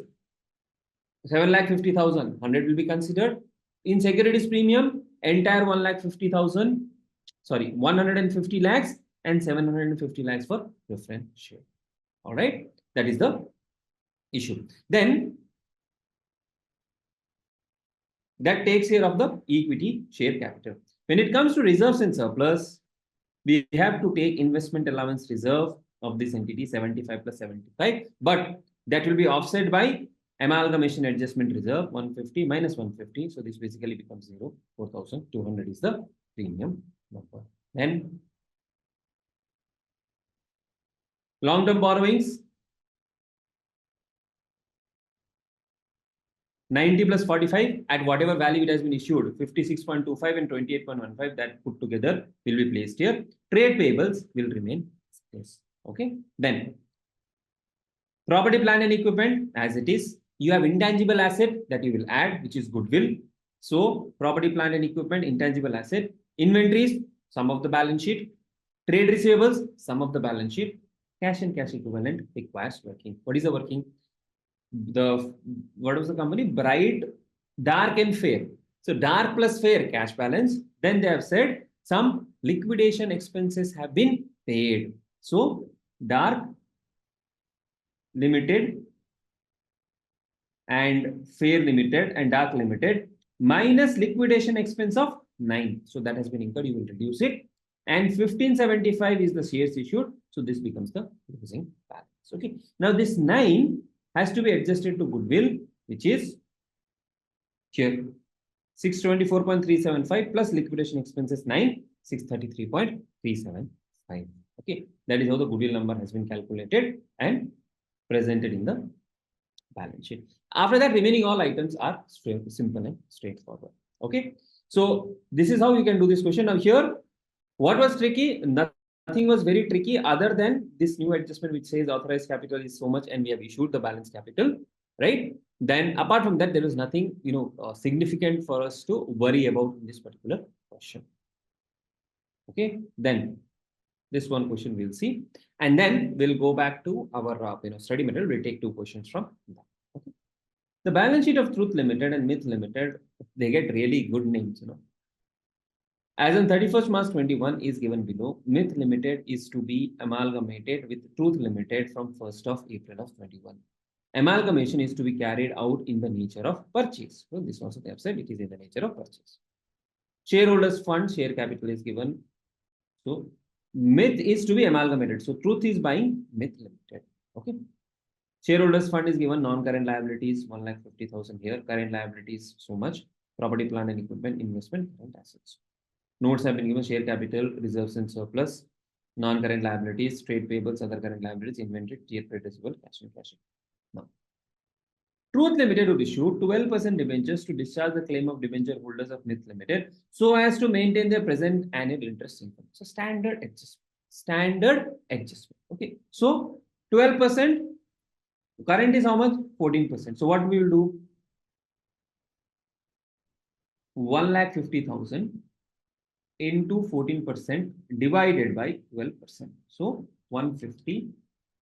[SPEAKER 2] 7,50,000, 100 will be considered. In securities premium, entire 1,50,000, 150 lakhs and 750 lakhs for preference share. All right, that is the issue. Then that takes care of the equity share capital. When it comes to reserves and surplus, we have to take investment allowance reserve of this entity 75 plus 75, but that will be offset by Amalgamation adjustment reserve 150 minus 150. So this basically becomes 0. 4,200 is the premium number. Then long-term borrowings 90 plus 45 at whatever value it has been issued, 56.25 and 28.15, that put together will be placed here. Trade payables will remain this. Okay. Then property, plant and equipment as it is. You have intangible asset that you will add, which is goodwill. So property, plant and equipment, intangible asset. Inventories, sum of the balance sheet. Trade receivables, sum of the balance sheet. Cash and cash equivalent requires working. What is the working? What was the company? Bright, dark and fair. So dark plus fair, cash balance. Then they have said some liquidation expenses have been paid. So dark limited and fair limited and dark limited minus liquidation expense of 9. So that has been incurred. You will reduce it. And 1575 is the shares issued. So this becomes the closing balance. Okay. Now this 9 has to be adjusted to goodwill, which is here 624.375 plus liquidation expenses 9, 633.375. Okay, that is how the goodwill number has been calculated and presented in the balance sheet. After that, remaining all items are simple and straightforward. Okay, so this is how you can do this question. Now here, what was tricky? Nothing was very tricky other than this new adjustment which says authorized capital is so much and we have issued the balance capital, right? Then apart from that, there is nothing significant for us to worry about in this particular question. Okay, then this one question we'll see, and then we'll go back to our study material. We'll take 2 questions from that. Okay. The balance sheet of Truth Limited and Myth Limited, they get really good names, As on 31st March 21 is given below. Myth Limited is to be amalgamated with Truth Limited from 1st of April of 21. Amalgamation is to be carried out in the nature of purchase. So this also they have said it is in the nature of purchase. Shareholders fund, share capital is given. So Myth is to be amalgamated. So Truth is buying Myth Limited. Okay. Shareholders fund is given, non-current liabilities 1,50,000 here, current liabilities so much, property, plant and equipment, investment, current assets. Notes have been given, share capital, reserves and surplus, non-current liabilities, trade payables, other current liabilities, inventory, trade receivable, cash and cash. Now, Truth Limited would issue 12% debentures to discharge the claim of debenture holders of Myth Limited so as to maintain their present annual interest income. So standard adjustment. Standard adjustment. Okay. So 12%. Current is how much? 14%. So what we will do? 1,50,000 into 14% divided by 12%. So 150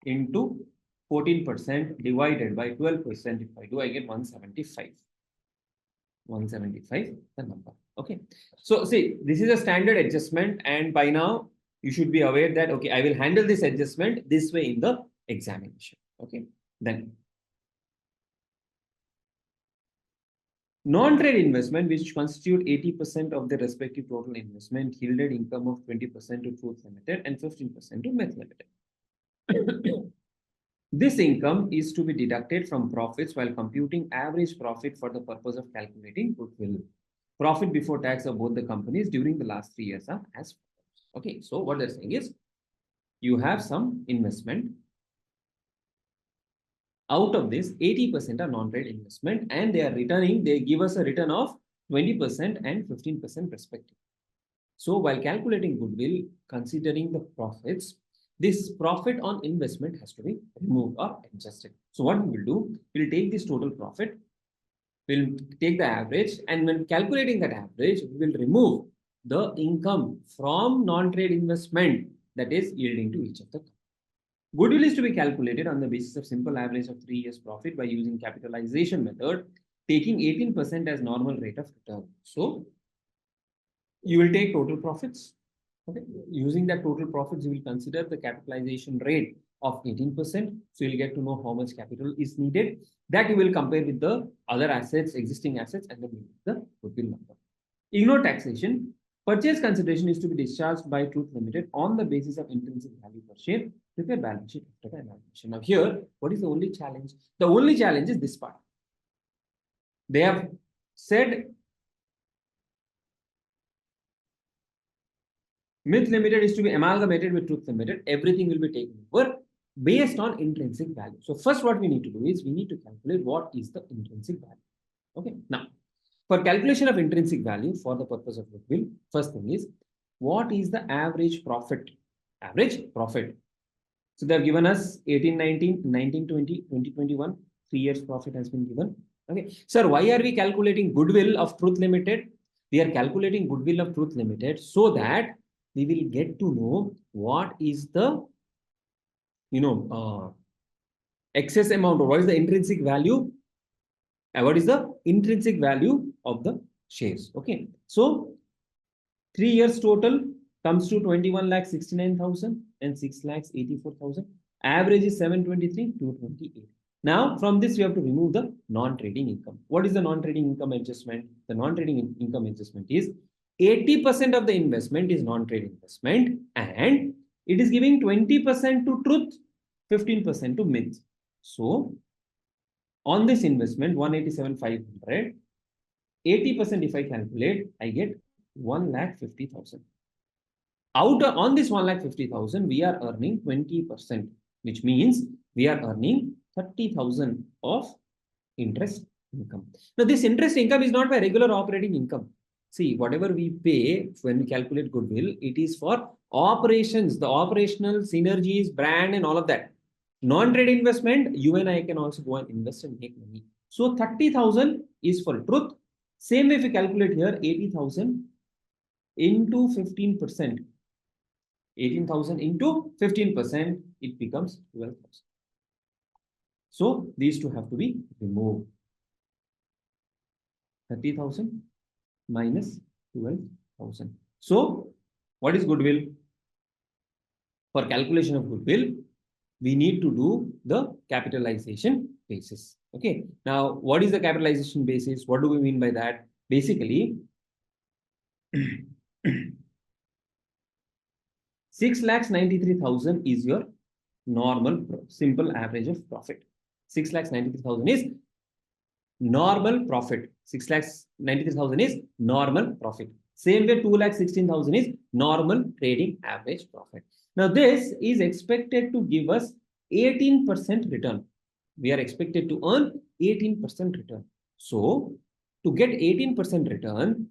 [SPEAKER 2] into 14% divided by 12%. If I do, I get 175. 175 the number. Okay. So see, this is a standard adjustment, and by now you should be aware that okay, I will handle this adjustment this way in the examination. Okay. Then non-trade investment, which constitute 80% of the respective total investment, yielded income of 20% to Truth Limited and 15% to Myth Limited. This income is to be deducted from profits while computing average profit for the purpose of calculating goodwill. Profit before tax of both the companies during the last 3 years are as follows. Okay, so what they're saying is you have some investment. Out of this, 80% are non-trade investment, and they are returning, they give us a return of 20% and 15% respectively. So while calculating goodwill, considering the profits, this profit on investment has to be removed or adjusted. So what we will do, we'll take this total profit, we'll take the average, and when calculating that average, we will remove the income from non-trade investment that is yielding to each of the companies. Goodwill is to be calculated on the basis of simple average of 3 years profit by using capitalization method, taking 18% as normal rate of return. So you will take total profits. Okay. Using that total profits, you will consider the capitalization rate of 18%. So you'll get to know how much capital is needed. That you will compare with the other assets, existing assets, and then the goodwill number. Ignore taxation. Purchase consideration is to be discharged by Truth Limited on the basis of intrinsic value per share. Prepare balance sheet after the amalgamation. Now here, what is the only challenge? The only challenge is this part. They have said Myth Limited is to be amalgamated with Truth Limited. Everything will be taken over based on intrinsic value. So first what we need to do is we need to calculate what is the intrinsic value. Okay. Now, for calculation of intrinsic value for the purpose of goodwill, first thing is what is the average profit? Average profit. So they have given us 1819, 1920, 2021, 3 years profit has been given. Okay. Sir, why are we calculating goodwill of Truth Limited? We are calculating goodwill of Truth Limited so that we will get to know what is the, excess amount or what is the intrinsic value. What is the intrinsic value of the shares? Okay. So 3 years total comes to 21,69,000 and 6,84,000. Average is 723 to 28. Now, from this, we have to remove the non-trading income. What is the non-trading income adjustment? The non-trading income adjustment is 80% of the investment is non-trade investment and it is giving 20% to truth, 15% to myth. So, on this investment, 187,500, 80% if I calculate, I get 1,50,000. On this 1,50,000, we are earning 20%, which means we are earning 30,000 of interest income. Now, this interest income is not by regular operating income. See, whatever we pay when we calculate goodwill, it is for operations, the operational synergies, brand, and all of that. Non-trade investment, you and I can also go and invest and make money. So 30,000 is for truth. Same way if we calculate here, 80,000 into 15%. 18,000 into 15%, it becomes 12,000. So these two have to be removed. 30,000 minus 12,000. So what is goodwill? For calculation of goodwill, we need to do the capitalization basis. Okay. Now, what is the capitalization basis? What do we mean by that? Basically, 6,93,000 is your normal simple average of profit. 6,93,000 is normal profit. 6,93,000 is normal profit. Same way 2,16,000 is normal trading average profit. Now this is expected to give us 18% return. We are expected to earn 18% return. So to get 18% return,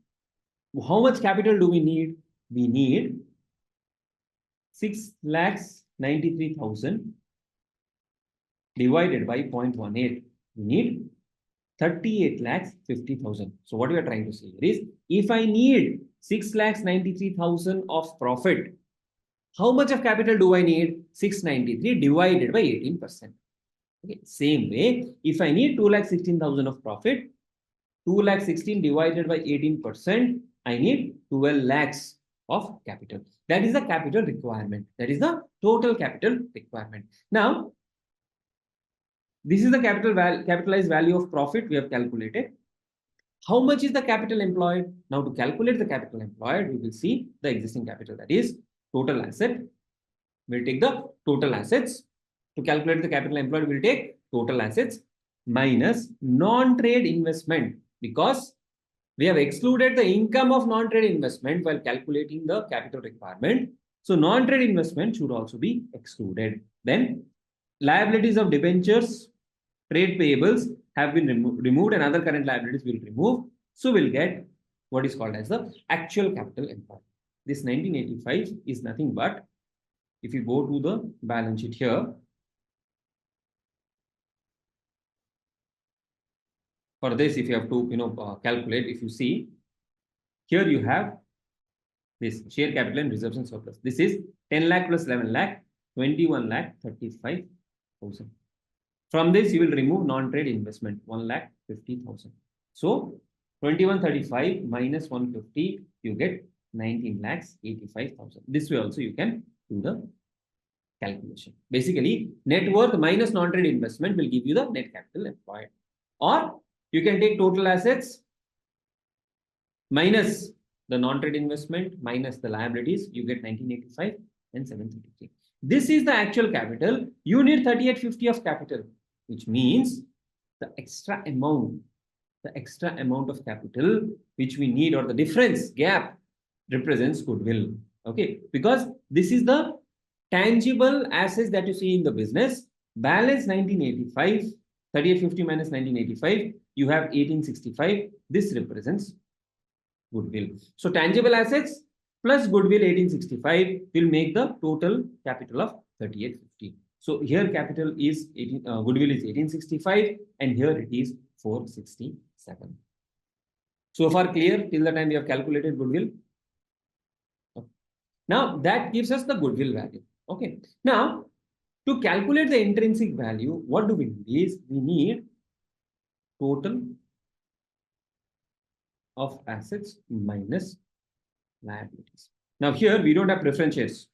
[SPEAKER 2] how much capital do we need? We need 6,93,000 divided by 0.18. We need 38,50,000. So what we are trying to say here is, if I need 6,93,000 of profit, how much of capital do I need? 693 divided by 18%. Okay. Same way, if I need 2,16,000 of profit, 2,16,000 divided by 18%, I need 12 lakhs of capital. That is the capital requirement. That is the total capital requirement. Now, this is the capitalized value of profit we have calculated. How much is the capital employed? Now, to calculate the capital employed, we will see the existing capital, that is total asset. We'll take the total assets. To calculate the capital employed, we'll take total assets minus non-trade investment, because we have excluded the income of non-trade investment while calculating the capital requirement. So non-trade investment should also be excluded. Then liabilities of debentures, trade payables have been removed and other current liabilities will remove. So we'll get what is called as the actual capital employed. This 1985 is nothing but, if you go to the balance sheet here, for this, if you have to calculate, if you see, here you have this share capital and reserves and surplus. This is 10 lakh plus 11 lakh, 21,35,000. From this, you will remove non-trade investment, 1,50,000. So 2135 minus 150, you get 19,85,000. This way also you can do the calculation. Basically, net worth minus non-trade investment will give you the net capital employed. Or you can take total assets minus the non-trade investment minus the liabilities, you get 1985 and 733. This is the actual capital. You need 3850 of capital, which means the extra amount of capital which we need, or the difference gap, represents goodwill. Okay, because this is the tangible assets that you see in the business. Balance 1985, 3850 minus 1985, you have 1865. This represents goodwill. So tangible assets plus goodwill 1865 will make the total capital of 3850. So here capital is goodwill is 1865, and here it is 467. So far clear till the time we have calculated goodwill? Okay. Now that gives us the goodwill value. Okay. Now to calculate the intrinsic value, what do we need is we need total of assets minus liabilities. Now here we don't have preference shares.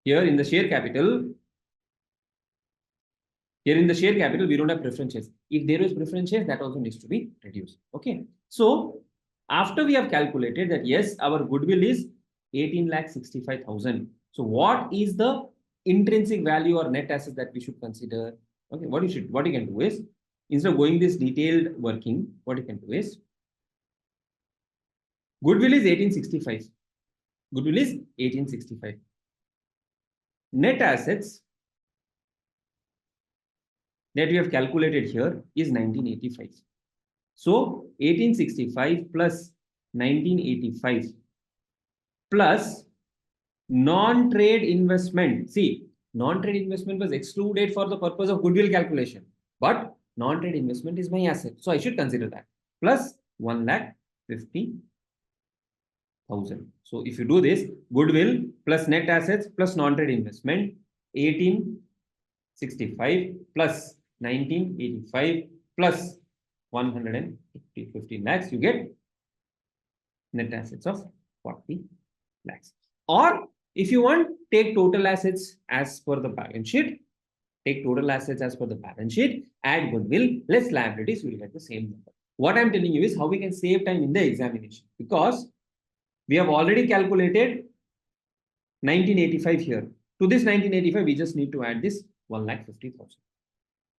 [SPEAKER 2] Here in the share capital, we don't have preference shares. If there is preference shares, that also needs to be reduced. Okay. So after we have calculated that, yes, our goodwill is 18,65,000. So what is the intrinsic value or net assets that we should consider? Okay, what you can do is, instead of going this detailed working, what you can do is, goodwill is 1865. Goodwill is 1865. Net assets that we have calculated here is 1985. So 1865 plus 1985 plus non-trade investment. See, non-trade investment was excluded for the purpose of goodwill calculation, but non-trade investment is my asset, so I should consider that, plus 1,50,000. So if you do this, goodwill plus net assets plus non-trade investment, 1865 plus 1985 plus 150 lakhs, you get net assets of 40 lakhs. Or if you want, take total assets as per the balance sheet. Take total assets as per the balance sheet, add goodwill, less liabilities, you will get the same number. What I'm telling you is how we can save time in the examination, because we have already calculated 1985 here. To this 1985, we just need to add this 1,50,000.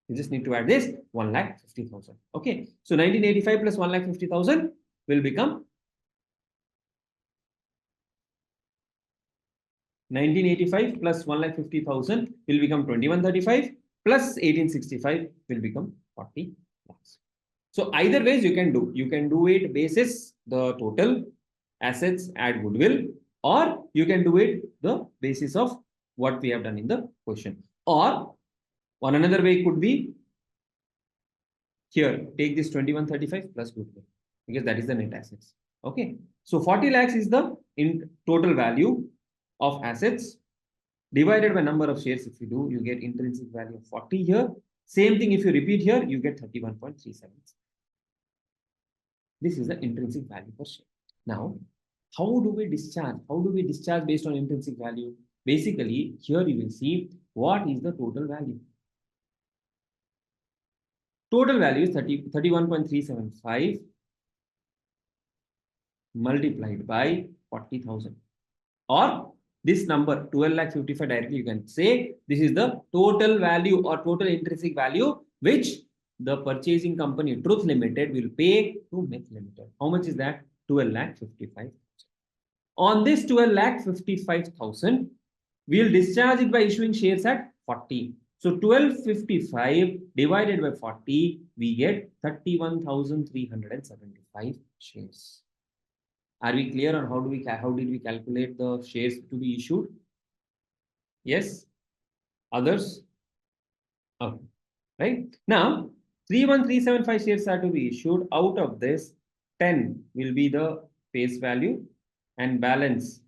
[SPEAKER 2] We just need to add this 1,50,000. Okay. So 1985 plus 1,50,000 will become 1985 plus 1,50,000 will become 2135 plus 1865 will become 40 lakhs. So either ways you can do. You can do it basis the total assets add goodwill, or you can do it the basis of what we have done in the question. Or one another way could be, here take this 2135 plus goodwill, because that is the net assets. Okay. So 40 lakhs is the total value of assets divided by number of shares. If you do, you get intrinsic value of 40 here. Same thing if you repeat here, you get 31.37. This is the intrinsic value per share. Now, how do we discharge? How do we discharge based on intrinsic value? Basically, here you will see what is the total value. Total value is 31.375 multiplied by 40,000, or this number 12,55,000 directly you can say this is the total value or total intrinsic value which the purchasing company Truth Limited will pay to Myth Limited. How much is that? 12,55,000. On this 12,55,000, we will discharge it by issuing shares at 40. So 1255 divided by 40, we get 31,375 shares. Are we clear on how did we calculate the shares to be issued? Yes. Others? Okay. Right. Now 31,375 shares are to be issued. Out of this, 10 will be the face value, and balance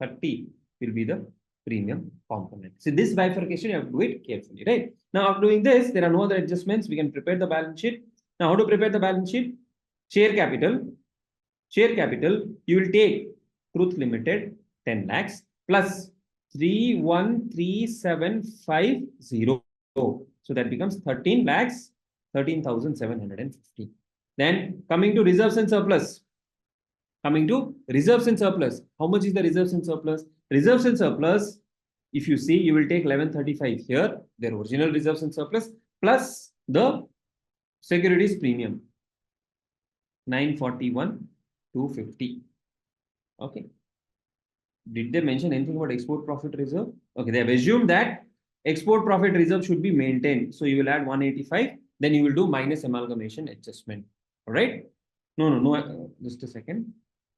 [SPEAKER 2] 30 will be the premium component. So this bifurcation you have to do it carefully, right? Now after doing this, there are no other adjustments. We can prepare the balance sheet. Now how to prepare the balance sheet? Share capital, you will take Truth Limited 10 lakhs plus 31,375,000. So that becomes 13 lakhs, 13,750. Then coming to reserves and surplus. Coming to reserves and surplus. How much is the reserves and surplus? Reserves and surplus, if you see, you will take 1135 here, their original reserves and surplus, plus the securities premium, 941, 250. Okay. Did they mention anything about export profit reserve? Okay, they have assumed that export profit reserve should be maintained. So you will add 185, then you will do minus amalgamation adjustment. All right. No, just a second.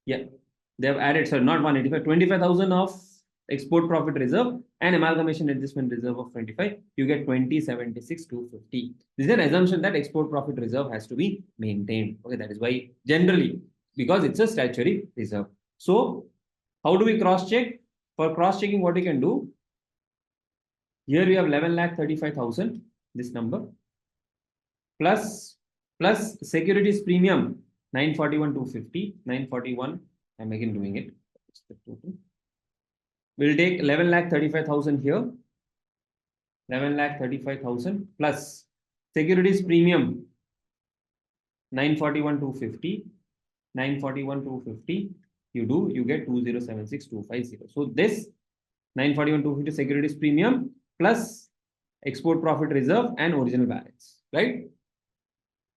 [SPEAKER 2] Yeah, they have added, sorry, not 185, 25,000 of export profit reserve and amalgamation adjustment reserve of 25. You get 2076, 250. This is an assumption that export profit reserve has to be maintained. Okay, that is why generally, because it's a statutory reserve. So how do we cross check? For cross checking, what you can do? Here we have 11,35,000, this number, plus securities premium 941, 250, 941. I'm again doing it. We'll take 11,35,000 here, 11,35,000 plus securities premium 941, 250, 941, 250. You get 2076, 250. So this 941, 250 securities premium plus export profit reserve and original balance, right?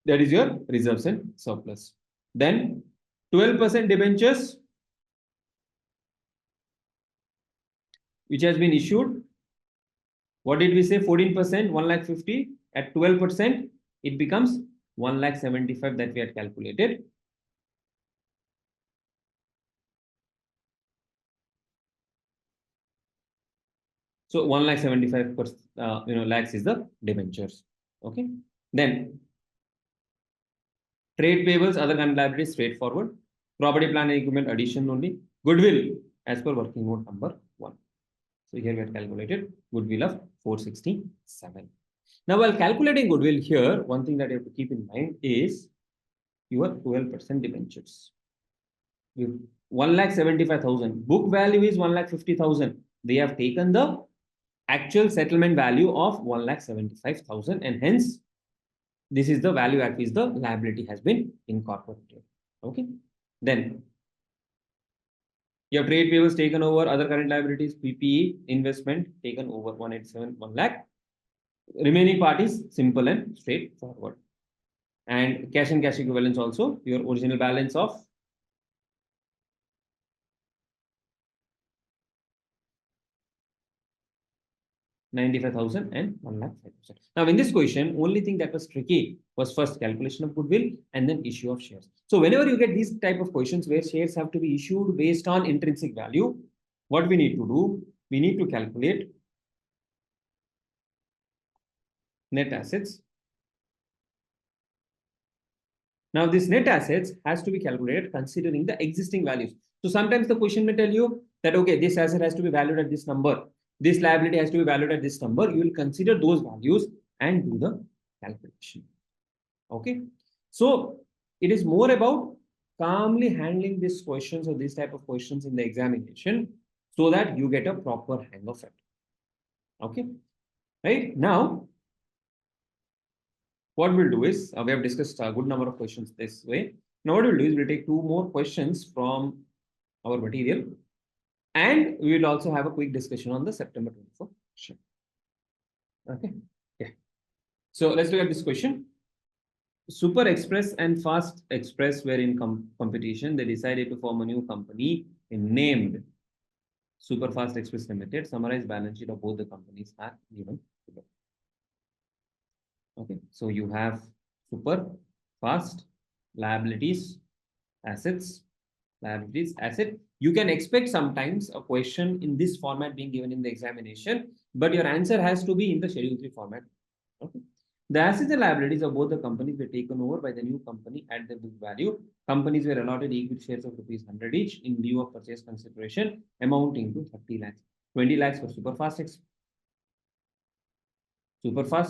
[SPEAKER 2] That is your reserves and surplus. Then 12% debentures, which has been issued. What did we say? 14%, 1,50,000. At 12%, it becomes 1,75,000 that we had calculated. So 1,75,000 lakhs is the debentures. Okay. Then trade payables, other current liabilities, straightforward. Property, plant and equipment addition only. Goodwill as per working note number 1. So here we have calculated goodwill of 467. Now, while calculating goodwill here, one thing that you have to keep in mind is your 12% debentures. 1,75,000. Book value is 1,50,000. They have taken the actual settlement value of 1,75,000, and hence this is the value at which the liability has been incorporated. Okay. Then you have trade payables taken over, other current liabilities, PPE, investment taken over 187, 1 lakh. Remaining part is simple and straightforward. And cash and cash equivalents also, your original balance of 95,000 and 1,05,000. Now, in this question, only thing that was tricky was first calculation of goodwill and then issue of shares. So, whenever you get these type of questions where shares have to be issued based on intrinsic value, what we need to do, we need to calculate net assets. Now, this net assets has to be calculated considering the existing values. So, sometimes the question may tell you that, okay, this asset has to be valued at this number. This liability has to be valued at this number. You will consider those values and do the calculation. Okay. So it is more about calmly handling these questions or these type of questions in the examination so that you get a proper hang of it. Okay. Right. Now, what we'll do is we have discussed a good number of questions this way. Now, what we'll do is we'll take 2 more questions from our material. And we will also have a quick discussion on the September 24th question. Okay. Yeah. So let's look at this question. Super Express and Fast Express were in competition. They decided to form a new company named Super Fast Express Limited. Summarized balance sheet of both the companies are given below. Okay. So you have Super Fast, liabilities, assets, asset. You can expect sometimes a question in this format being given in the examination, but your answer has to be in the Schedule 3 format. Okay. The assets and liabilities of both the companies were taken over by the new company at the book value. Companies were allotted equity shares of rupees 100 each in lieu of purchase consideration amounting to 30 lakhs. 20 lakhs for Superfast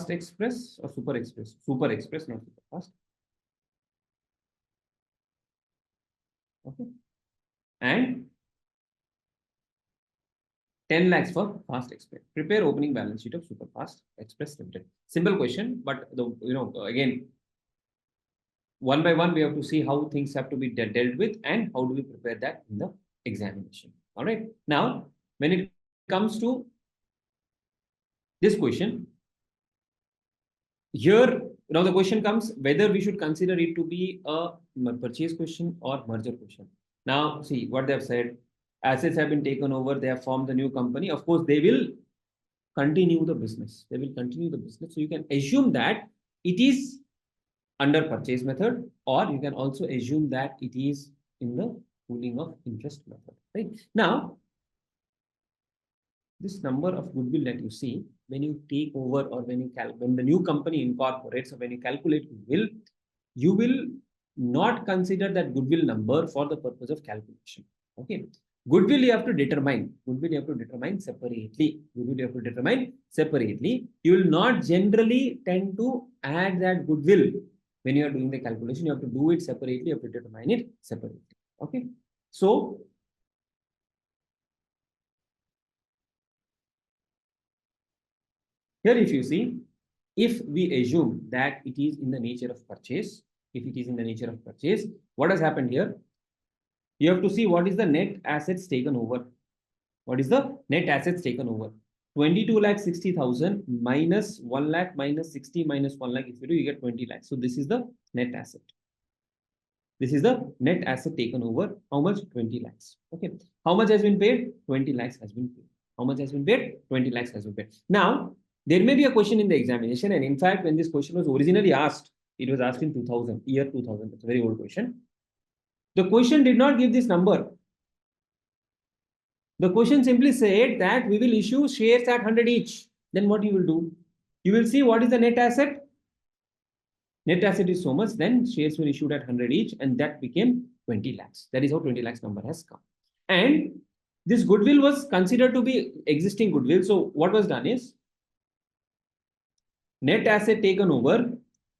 [SPEAKER 2] Express or Super Express? Super Express, not Superfast. Okay. And 10 lakhs for Fast Express. Prepare opening balance sheet of Super Fast Express Limited. Simple question, but again, one by one, we have to see how things have to be dealt with and how do we prepare that in the examination. All right. Now, when it comes to this question, here, now the question comes whether we should consider it to be a purchase question or merger question. Now, see what they have said. Assets have been taken over. They have formed the new company. Of course, they will continue the business. They will continue the business. So you can assume that it is under purchase method, or you can also assume that it is in the pooling of interest method. Right now, this number of goodwill that you see when you take over or when the new company incorporates or when you calculate goodwill, you will not consider that goodwill number for the purpose of calculation. Okay. Goodwill you have to determine. Goodwill you have to determine separately. Goodwill you have to determine separately. You will not generally tend to add that goodwill when you are doing the calculation. You have to do it separately. You have to determine it separately. Okay. So here, if you see, if we assume that it is in the nature of purchase, if it is in the nature of purchase, what has happened here? You have to see what is the net assets taken over. What is the net assets taken over? 22,60,000 minus 1 lakh minus 60 minus 1 lakh. If you do, you get 20 lakhs. So this is the net asset. This is the net asset taken over. How much? 20 lakhs. Okay. How much has been paid? 20 lakhs has been paid. How much has been paid? 20 lakhs has been paid. Now, there may be a question in the examination, and in fact, when this question was originally asked, it was asked in 2000, year 2000. It's a very old question. The question did not give this number. The question simply said that we will issue shares at 100 each. Then what you will do? You will see what is the net asset. Net asset is so much, then shares were issued at 100 each, and that became 20 lakhs. That is how 20 lakhs number has come. And this goodwill was considered to be existing goodwill. So what was done is, net asset taken over,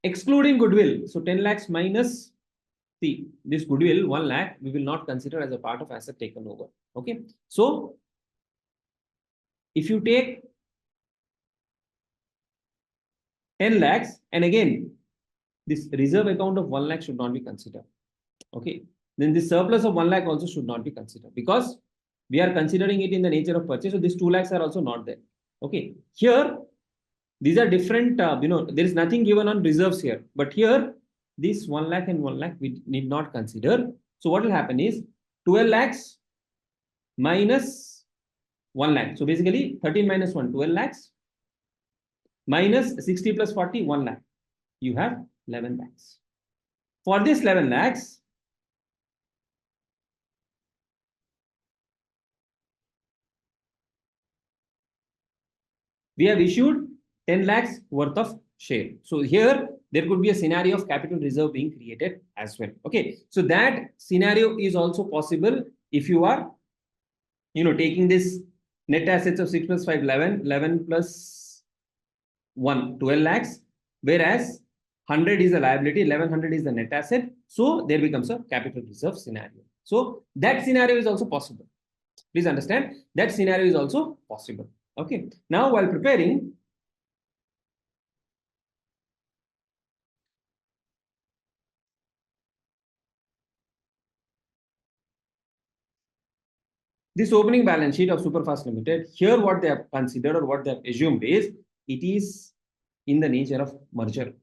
[SPEAKER 2] excluding goodwill. So 10 lakhs minus, see, this goodwill, 1 lakh, we will not consider as a part of asset taken over. Okay. So if you take 10 lakhs, and again, this reserve account of 1 lakh should not be considered. Okay. Then this surplus of 1 lakh also should not be considered because we are considering it in the nature of purchase. So these 2 lakhs are also not there. Okay. Here, these are different, there is nothing given on reserves here. But here, this 1 lakh and 1 lakh we need not consider. So what will happen is 12 lakhs minus 1 lakh. So basically 13 minus 1, 12 lakhs minus 60 plus 40, 1 lakh. You have 11 lakhs. For this 11 lakhs, we have issued 10 lakhs worth of share. So here there could be a scenario of capital reserve being created as well. Okay. So that scenario is also possible if you are, taking this net assets of 6 plus 5, 11, 11 plus 1, 12 lakhs, whereas 100 is a liability, 1100 is the net asset. So there becomes a capital reserve scenario. So that scenario is also possible. Please understand that scenario is also possible. Okay. Now, while preparing, this opening balance sheet of Superfast Limited, here what they have considered or what they have assumed is it is in the nature of merger.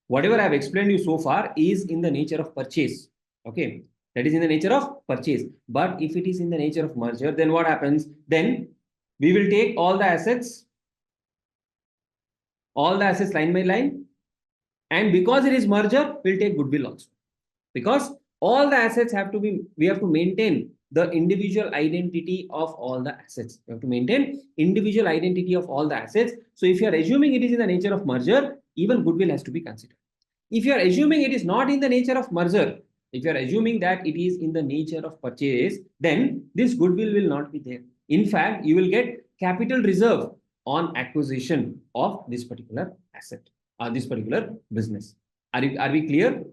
[SPEAKER 2] Whatever I have explained you so far is in the nature of purchase. Okay. That is in the nature of purchase. But if it is in the nature of merger, then what happens? Then we will take all the assets line by line. And because it is merger, we'll take goodwill also. Because all the assets we have to maintain the individual identity of all the assets. We have to maintain individual identity of all the assets. So if you are assuming it is in the nature of merger, even goodwill has to be considered. If you are assuming it is not in the nature of merger, if you are assuming that it is in the nature of purchase, then this goodwill will not be there. In fact, you will get capital reserve on acquisition of this particular asset or this particular business. Are we clear?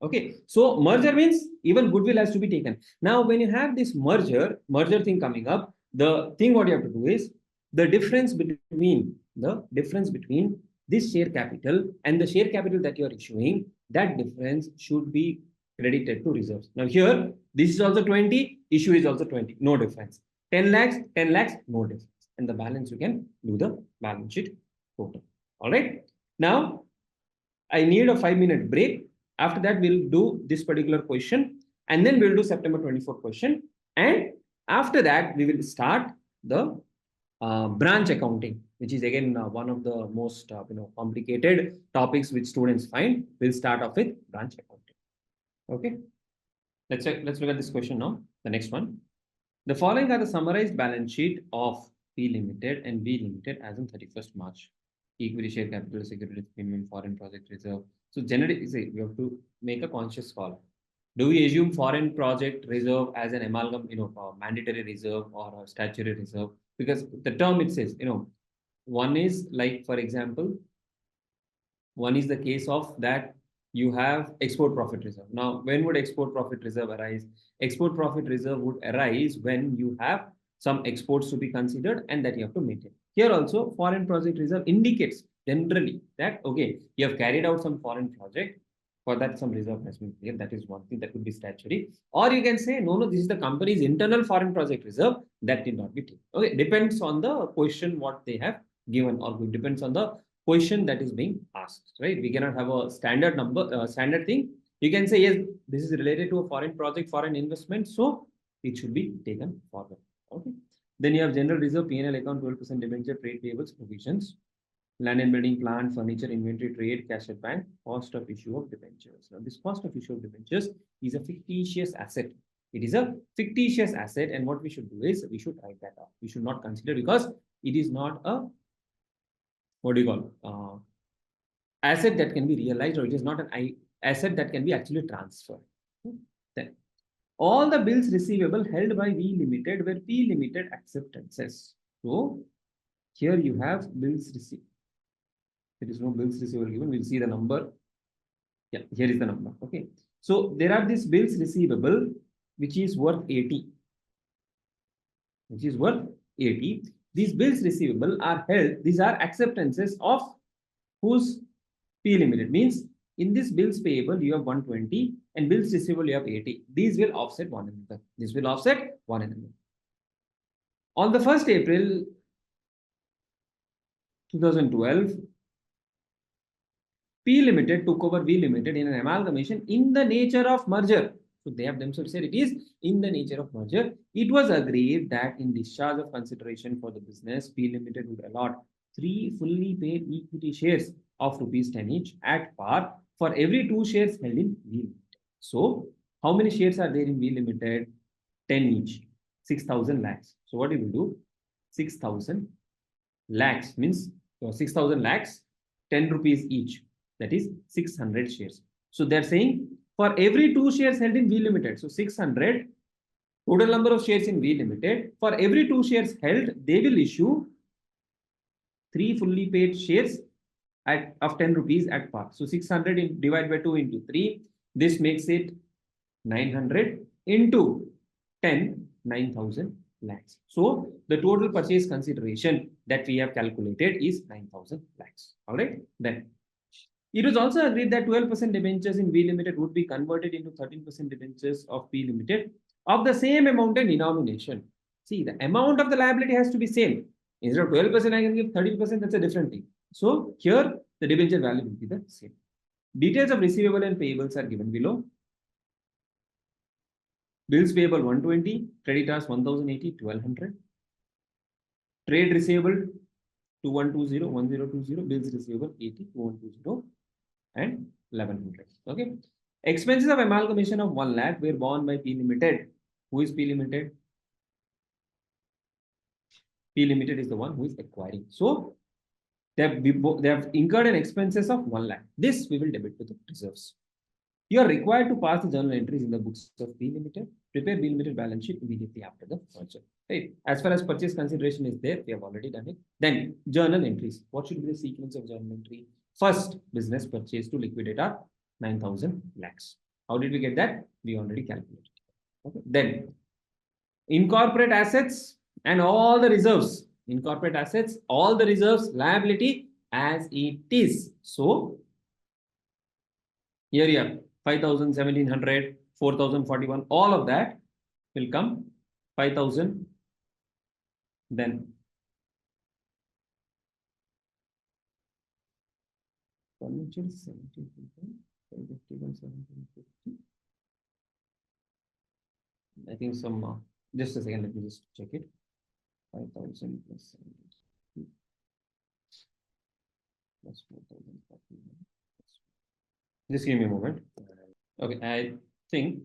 [SPEAKER 2] Okay. So merger means even goodwill has to be taken. Now, when you have this merger thing coming up, the thing what you have to do is the difference between this share capital and the share capital that you are issuing, that difference should be credited to reserves. Now here, this is also 20, issue is also 20, no difference. 10 lakhs, 10 lakhs, no difference. And the balance you can do the balance sheet total. All right. Now, I need a 5-minute break. After that, we'll do this particular question and then we'll do September 24 question. And after that, we will start the branch accounting, which is again one of the most complicated topics which students find. We'll start off with branch accounting. Okay. Let's look at this question now. The next one. The following are the summarized balance sheet of P Limited and B Limited as on 31st March. Equity share capital, securities premium, foreign project reserve. So generally, we have to make a conscious call. Do we assume foreign project reserve as an amalgam, mandatory reserve or a statutory reserve? Because the term it says, one is like, for example, one is the case of that you have export profit reserve. Now, when would export profit reserve arise? Export profit reserve would arise when you have some exports to be considered and that you have to maintain. Here also, foreign project reserve indicates generally that, okay, you have carried out some foreign project, for that some reserve has been cleared. That is one thing that could be statutory. Or you can say, no, this is the company's internal foreign project reserve that did not be taken. Okay, depends on the question what they have given, or depends on the question that is being asked, right? We cannot have a standard number, standard thing. You can say, yes, this is related to a foreign project, foreign investment, so it should be taken forward. Okay. Then you have general reserve, P&L account, 12% debenture, trade payables, provisions, land and building, plant, furniture, inventory, trade, cash at bank, cost of issue of debentures. Now, this cost of issue of debentures is a fictitious asset. It is a fictitious asset, and what we should do is we should write that off. We should not consider, because it is not a asset that can be realized, or it is not an asset that can be actually transferred. Then all the bills receivable held by V Limited were P Limited acceptances. So here you have bills received. There is no bills receivable given. We'll see the number. Yeah, here is the number. Okay. So there are these bills receivable, which is worth 80. Which is worth 80. These bills receivable are held. These are acceptances of whose P Limited. Means in this bills payable, you have 120 and bills receivable, you have 80. These will offset one another. This will offset one another. On the 1st April 2012, P Limited took over V Limited in an amalgamation in the nature of merger. So they have themselves said it is in the nature of merger. It was agreed that in discharge of consideration for the business, P Limited would allot 3 fully paid equity shares of rupees 10 each at par for every 2 shares held in V Limited. So how many shares are there in V Limited? 10 each, 6,000 lakhs. So what you will do? 6,000 lakhs means 6,000 lakhs, 10 rupees each. That is 600 shares. So they're saying for every 2 shares held in V Limited, so 600 total number of shares in V Limited, for every 2 shares held, they will issue 3 fully paid shares of 10 rupees at par. So 600 divided by 2 into 3, this makes it 900 into 10, 9,000 lakhs. So the total purchase consideration that we have calculated is 9,000 lakhs. All right. Then it was also agreed that 12% debentures in V Limited would be converted into 13% debentures of P Limited of the same amount and denomination. See, the amount of the liability has to be same. Instead of 12%, I can give 13%. That's a different thing. So here the debenture value will be the same. Details of receivable and payables are given below. Bills payable 120, creditors 1080, 1200. Trade receivable 2120, 1020, bills receivable 80, 2120 and 1100. Okay. Expenses of amalgamation of 1 lakh were borne by P Limited. Who is P Limited? P Limited is the one who is acquiring. So they have incurred an expenses of 1 lakh. This we will debit to the reserves. You are required to pass the journal entries in the books of P Limited. Prepare P Limited balance sheet immediately after the merger. Right. As far as purchase consideration is there, we have already done it. Then journal entries. What should be the sequence of journal entry? First, business purchase to liquidate our 9,000 lakhs. How did we get that? We already calculated. Okay. Then incorporate assets and all the reserves. Incorporate assets, all the reserves, liability, as it is. So here you have 5,000, 1,700, 4,041, all of that will come 5,000. Then furniture is 1750, 551, 1750. I think some, just a second, let me just check it. 5,000 plus 1750 plus 4,041. Just give me a moment. Okay, I think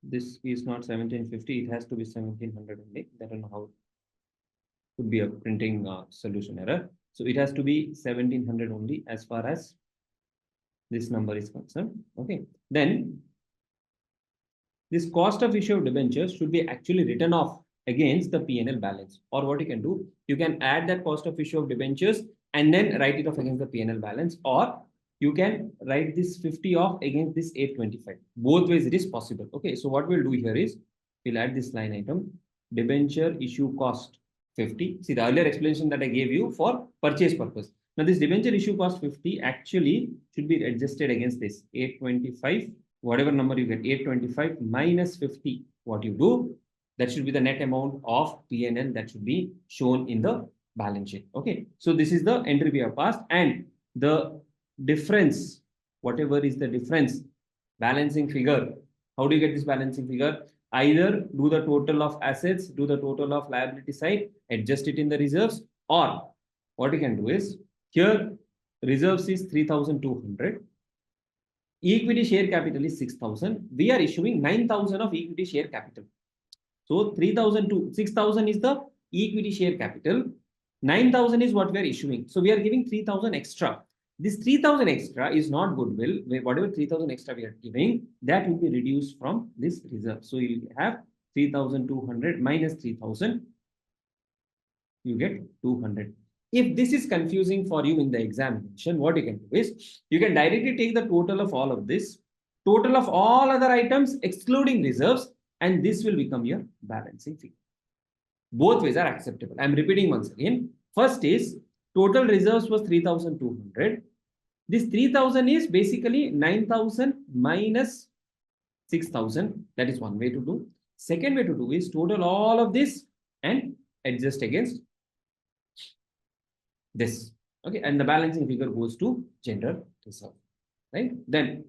[SPEAKER 2] this is not 1750, it has to be 1700 only. I don't know how it could be a printing solution error. So it has to be 1700 only as far as this number is concerned. Okay, then this cost of issue of debentures should be actually written off against the P&L balance. Or what you can do, you can add that cost of issue of debentures and then write it off against the P&L balance, or you can write this 50 off against this 825. Both ways it is possible. Okay, so what we'll do here is we'll add this line item, debenture issue cost 50. See the earlier explanation that I gave you for purchase purpose. Now this debenture issue cost 50 actually should be adjusted against this 825, whatever number you get, 825 minus 50. What you do, that should be the net amount of P&L that should be shown in the balance sheet. Okay, so this is the entry we have passed, and the difference, whatever is the difference, balancing figure. How do you get this balancing figure? Either do the total of assets, do the total of liability side, adjust it in the reserves, or what you can do is here reserves is 3,200. Equity share capital is 6,000. We are issuing 9,000 of equity share capital. So 3,000 to 6,000 is the equity share capital. 9,000 is what we are issuing. So we are giving 3,000 extra. This 3,000 extra is not goodwill. Whatever 3,000 extra we are giving, that will be reduced from this reserve. So you have 3,200 minus 3,000. You get 200. If this is confusing for you in the examination, what you can do is you can directly take the total of all of this, total of all other items excluding reserves, and this will become your balancing figure. Both ways are acceptable. I'm repeating once again. First is total reserves was 3,200. This 3,000 is basically 9,000 minus 6,000. That is one way to do. Second way to do is total all of this and adjust against this. Okay, and the balancing figure goes to general reserve. Right? Then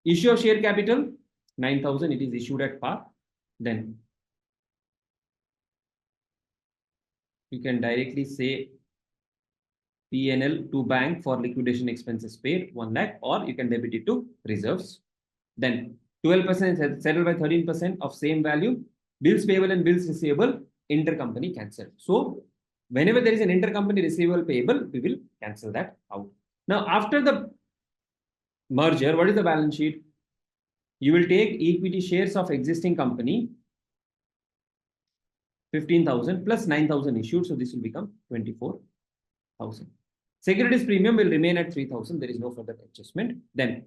[SPEAKER 2] issue of share capital 9,000. It is issued at par. Then you can directly say P&L to bank for liquidation expenses paid 1 lakh, or you can debit it to reserves. Then 12% settled by 13% of same value. Bills payable and bills receivable intercompany cancelled. So whenever there is an intercompany receivable payable, we will cancel that out. Now after the merger, what is the balance sheet? You will take equity shares of existing company 15,000 plus 9,000 issued. So this will become 24,000. Securities premium will remain at 3,000. There is no further adjustment. Then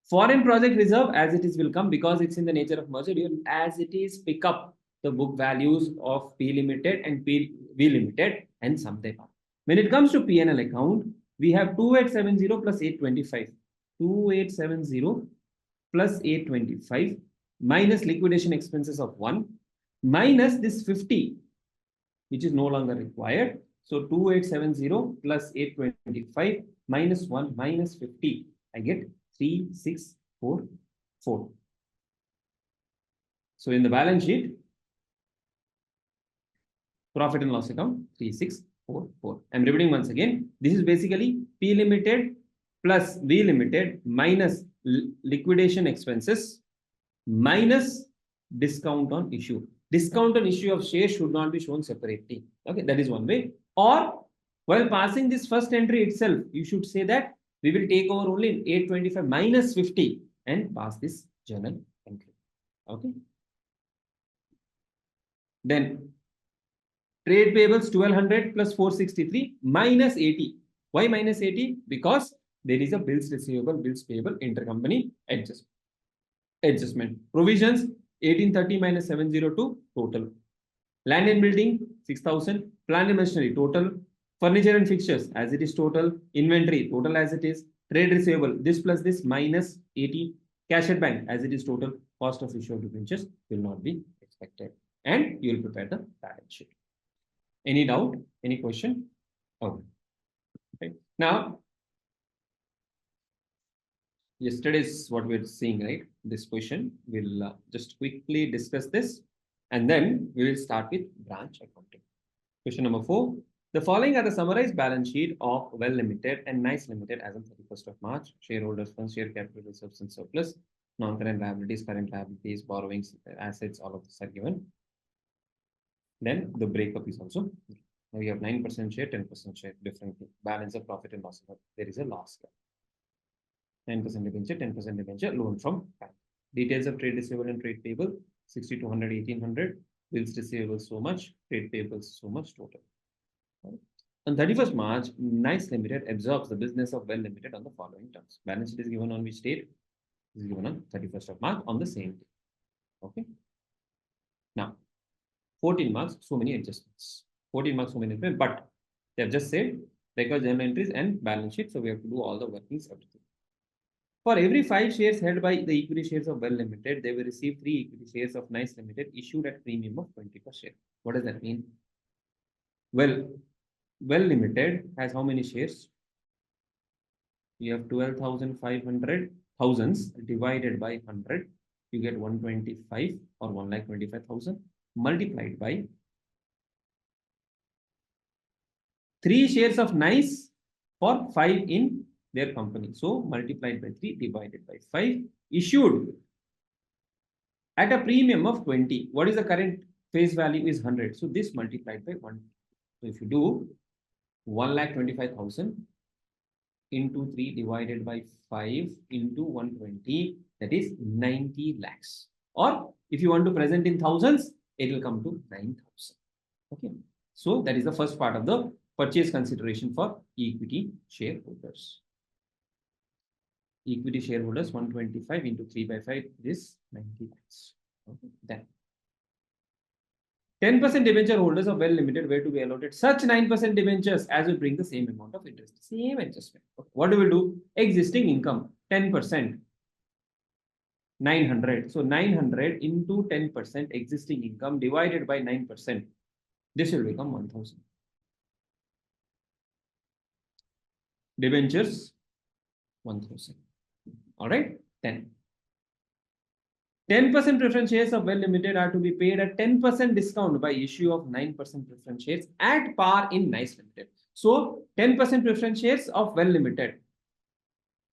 [SPEAKER 2] foreign project reserve as it is will come, because it's in the nature of merger. You will as it is pick up the book values of P Limited and V Limited and sum them up. When it comes to P&L account, we have 2870 plus 825. 2870 plus 825 minus liquidation expenses of 1 minus this 50, which is no longer required. So 2870 plus 825 minus 1 minus 50. I get 3644. So in the balance sheet, profit and loss account 3644. I'm repeating once again. This is basically P Limited plus V Limited minus liquidation expenses minus discount on issue. Discount on issue of shares should not be shown separately. Okay, that is one way. Or while passing this first entry itself, you should say that we will take over only 825 minus 50 and pass this journal entry. Okay. Then trade payables 1200 plus 463 minus 80. Why minus 80? Because there is a bills receivable, bills payable intercompany adjustment. Provisions 1830 minus 702 total. Land and building 6,000. Plant and machinery total Furniture and fixtures as it is total. Inventory total as it is. Trade receivable this plus this minus 80. Cash at bank as it is total. Cost of issue of debentures will not be expected. And you will prepare the balance sheet. Any doubt? Any question? Okay. Right. Now, yesterday's what we're seeing, right? This question, we'll just quickly discuss this and then we will start with branch accounting. Question number 4. The following are the summarized balance sheet of Well Limited and Nice Limited as of 31st of March. Shareholders' funds, share capital, reserves and surplus, non-current liabilities, current liabilities, borrowings, assets, all of this are given. Then the breakup is also given. Now we have 9% share, 10% share, differently. Balance of profit and loss. There is a loss. 9% debenture, 10% debenture, loan from bank. Details of trade receivable and trade payable, 6,200, 1,800. Bills receivable so much, trade payables so much total. On 31st March, Nice Limited absorbs the business of Well Limited on the following terms. Balance sheet is given on which date? Is given on 31st of March on the same day. Okay. Now, 14 marks, so many adjustments. 14 marks, so many adjustments, but they have just said record journal entries and balance sheet, so we have to do all the workings, everything. For every 5 shares held by the equity shares of Well Limited, they will receive 3 equity shares of Nice Limited issued at premium of 20 per share. What does that mean? Well Limited has how many shares? You have 12,500 thousands divided by 100. You get 125 or 1,25,000 multiplied by 3 shares of Nice for 5 in their company. So multiplied by 3 divided by 5 issued at a premium of 20. What is the current face value is 100. So this multiplied by 1. So if you do 1,25,000 into 3 divided by 5 into 120, that is 90 lakhs. Or if you want to present in thousands, it will come to 9,000. Okay. So that is the first part of the purchase consideration for equity shareholders. Equity shareholders 125 into 3 by 5 is 90 lakhs. Okay. Then 10% debenture holders of Well Limited were to be allotted such 9% debentures as will bring the same amount of interest. Same adjustment. What do we do? Existing income 10%. 900. So 900 into 10% existing income divided by 9%. This will become 1,000. Debentures 1,000. All right. Then 10% preference shares of Well Limited are to be paid at 10% discount by issue of 9% preference shares at par in Nice Limited. So 10% preference shares of Well Limited.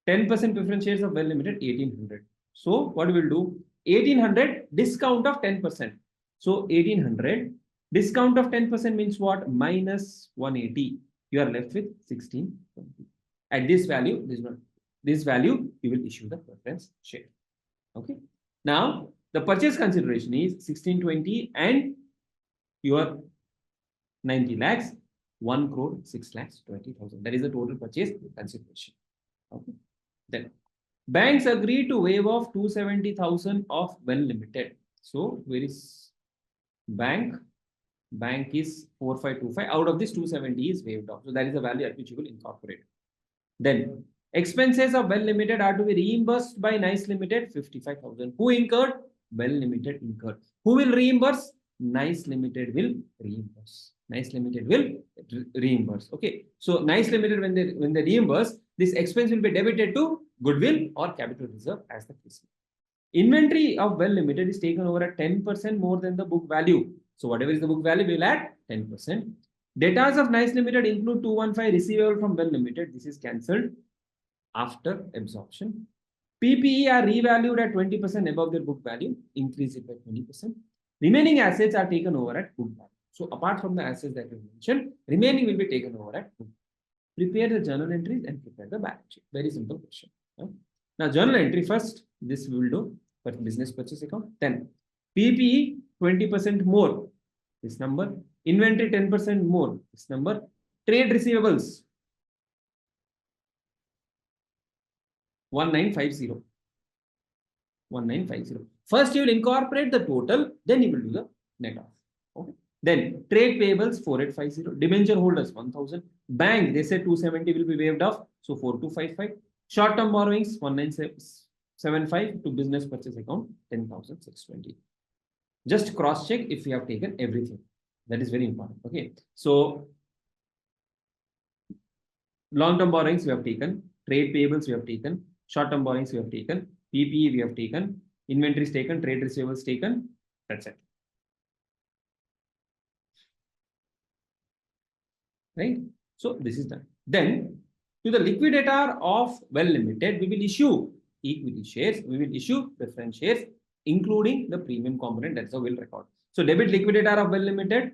[SPEAKER 2] 10% preference shares of Well Limited 1,800. So what we will do? 1,800 discount of 10%. So 1,800 discount of 10% means what? Minus 180. You are left with 1,620. At this value, this value, you will issue the preference share. Okay. Now, the purchase consideration is 1,620 and your 90 lakhs, 1 crore 6 lakhs 20,000. That is the total purchase consideration. Okay. Then banks agreed to waive off 270,000 of Well Limited. So where is bank? Bank is 4525. Out of this 270 is waived off. So that is the value at which you will incorporate. Then expenses of Well Limited are to be reimbursed by Nice Limited 55,000. Who incurred? Well Limited incurred. Who will reimburse? Nice Limited will reimburse. Nice Limited will reimburse. Okay. So Nice Limited, when they reimburse, this expense will be debited to goodwill or capital reserve as the case. Inventory of Well Limited is taken over at 10% more than the book value. So whatever is the book value, we will add 10%. Debtors of Nice Limited include 215 receivable from Well Limited. This is cancelled after absorption. PPE are revalued at 20% above their book value, increase it by 20%. Remaining assets are taken over at book value. So apart from the assets that we mentioned, remaining will be taken over at book. Prepare the journal entries and prepare the balance sheet. Very simple question. Now journal entry first, this we will do for business purchase account. Then PPE 20% more, this number. Inventory 10% more, this number. Trade receivables 1950. 1950. First you will incorporate the total, then you will do the net off. Okay. Then trade payables 4850, debenture holders 1000, bank they said 270 will be waived off, so 4255. Short term borrowings 1975 to business purchase account 10,620. Just cross check if we have taken everything. That is very important. Okay, so long term borrowings we have taken, trade payables we have taken, short term borrowings we have taken, PPE we have taken, inventories taken, trade receivables taken. That's it. Right? So this is done. Then to the liquidator of Well Limited, we will issue equity shares, we will issue preference shares, including the premium component. That's how we'll record. So debit liquidator of Well Limited,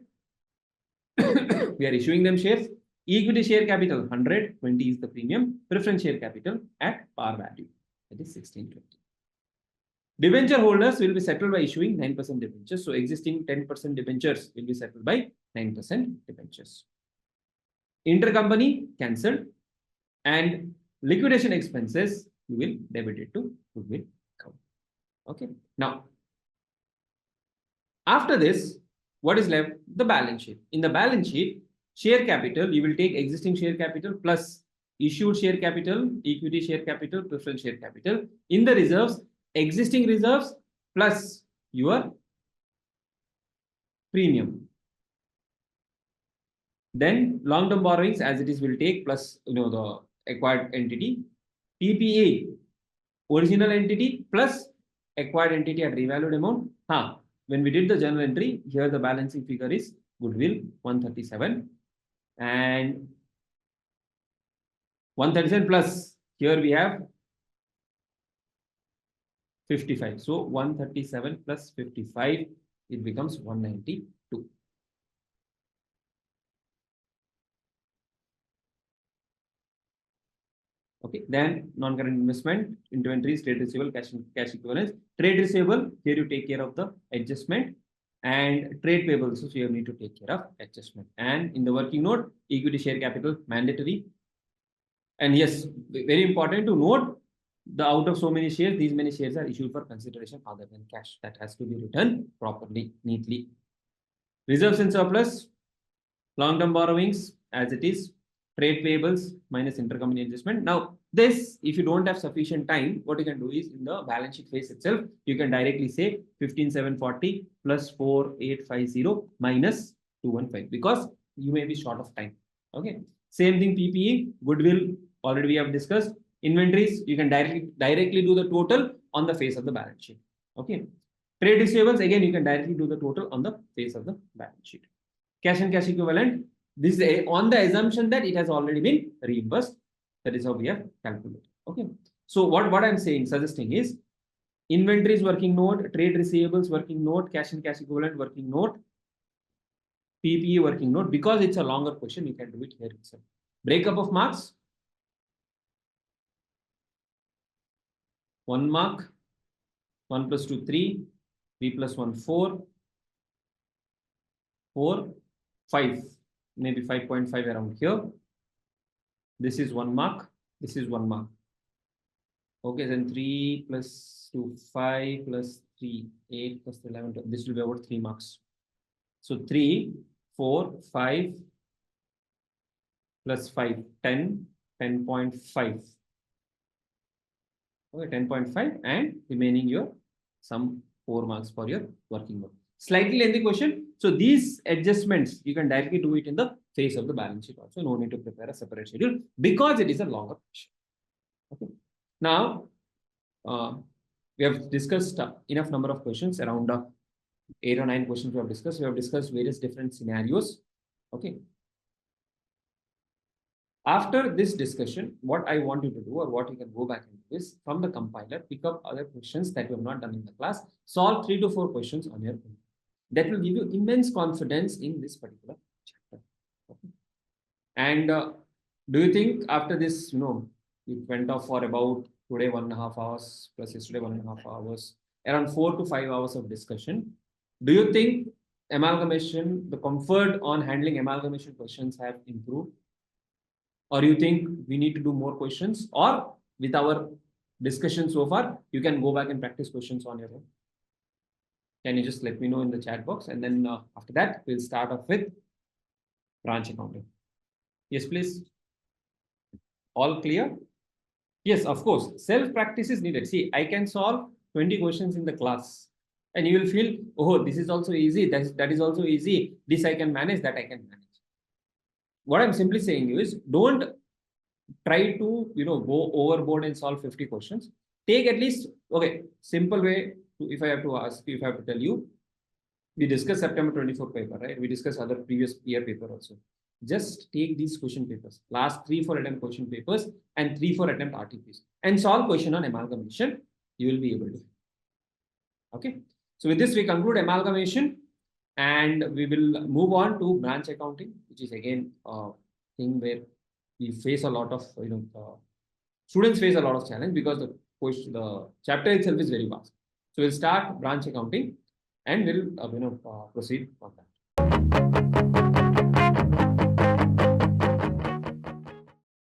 [SPEAKER 2] we are issuing them shares. Equity share capital 100, 20 is the premium. Preference share capital at par value, that is 1620. Debenture holders will be settled by issuing 9% debentures. So existing 10% debentures will be settled by 9% debentures. Intercompany cancelled, and liquidation expenses you will debit it to goodwill account. Okay. Now, after this, what is left? The balance sheet. In the balance sheet, share capital, you will take existing share capital plus issued share capital, equity share capital, preference share capital. In the reserves, existing reserves plus your premium. Then long-term borrowings as it is will take plus the acquired entity, PPA original entity plus acquired entity at revalued amount. When we did the journal entry, here the balancing figure is goodwill 137 and 137 plus here we have 55. So 137 plus 55, it becomes 192. Okay, then non-current investment, inventories, trade receivable, cash equivalents. Trade receivable, here you take care of the adjustment, and trade payables, so you need to take care of adjustment. And in the working note, equity share capital mandatory. And yes, very important to note, the out of so many shares, these many shares are issued for consideration other than cash. That has to be written properly, neatly. Reserves and surplus, long-term borrowings as it is, trade payables minus intercompany adjustment. Now, this, if you don't have sufficient time, what you can do is in the balance sheet phase itself, you can directly say 15,740 plus 4,850 minus 215 because you may be short of time. Okay. Same thing, PPE, goodwill, already we have discussed. Inventories, you can directly do the total on the face of the balance sheet. Okay. Trade receivables, again, you can directly do the total on the face of the balance sheet. Cash and cash equivalent, this is on the assumption that it has already been reimbursed. That is how we have calculated. Okay. So what I'm saying, suggesting is inventories working note, trade receivables working note, cash and cash equivalent working note, PPE working note. Because it's a longer question, you can do it here itself. Breakup of marks. 1 mark, 1 plus 2, 3, 3 plus 1, 4, 4, 5, maybe 5.5 around here. This is 1 mark, this is 1 mark. Okay, then 3 plus 2, 5 plus 3, 8 plus 11, this will be about 3 marks. So 3, 4, 5 plus 5, 10, 10.5. Okay, 10.5 and remaining your some 4 marks for your working note. Slightly lengthy question. So these adjustments, you can directly do it in the face of the balance sheet also. No need to prepare a separate schedule because it is a longer question. Okay. Now, we have discussed enough number of questions, around 8 or 9 questions we have discussed. We have discussed various different scenarios. Okay. After this discussion, what I want you to do or what you can go back and do is from the compiler, pick up other questions that you have not done in the class, solve 3 to 4 questions on your own. That will give you immense confidence in this particular chapter. Okay. And do you think after this, it went off for about today 1.5 hours plus yesterday 1.5 hours, around 4 to 5 hours of discussion. Do you think amalgamation, the comfort on handling amalgamation questions have improved? Or you think we need to do more questions, or with our discussion so far, you can go back and practice questions on your own? Can you just let me know in the chat box? And then after that, we'll start off with branch accounting. Yes, please. All clear? Yes, of course. Self-practice is needed. See, I can solve 20 questions in the class. And you will feel, oh, this is also easy. That is also easy. This I can manage, that I can manage. What I'm simply saying is, don't try to, go overboard and solve 50 questions. Take at least, okay, simple way, if I have to ask you, if I have to tell you, we discussed September 24 paper, right? We discussed other previous year paper also. Just take these question papers, last 3-4 attempt question papers and 3-4 attempt RTPs, and solve question on amalgamation. You will be able to. Okay. So with this, we conclude amalgamation, and we will move on to branch accounting, which is again a thing where we face a lot of, students face a lot of challenge because the chapter itself is very vast. So we'll start branch accounting and we'll proceed on that.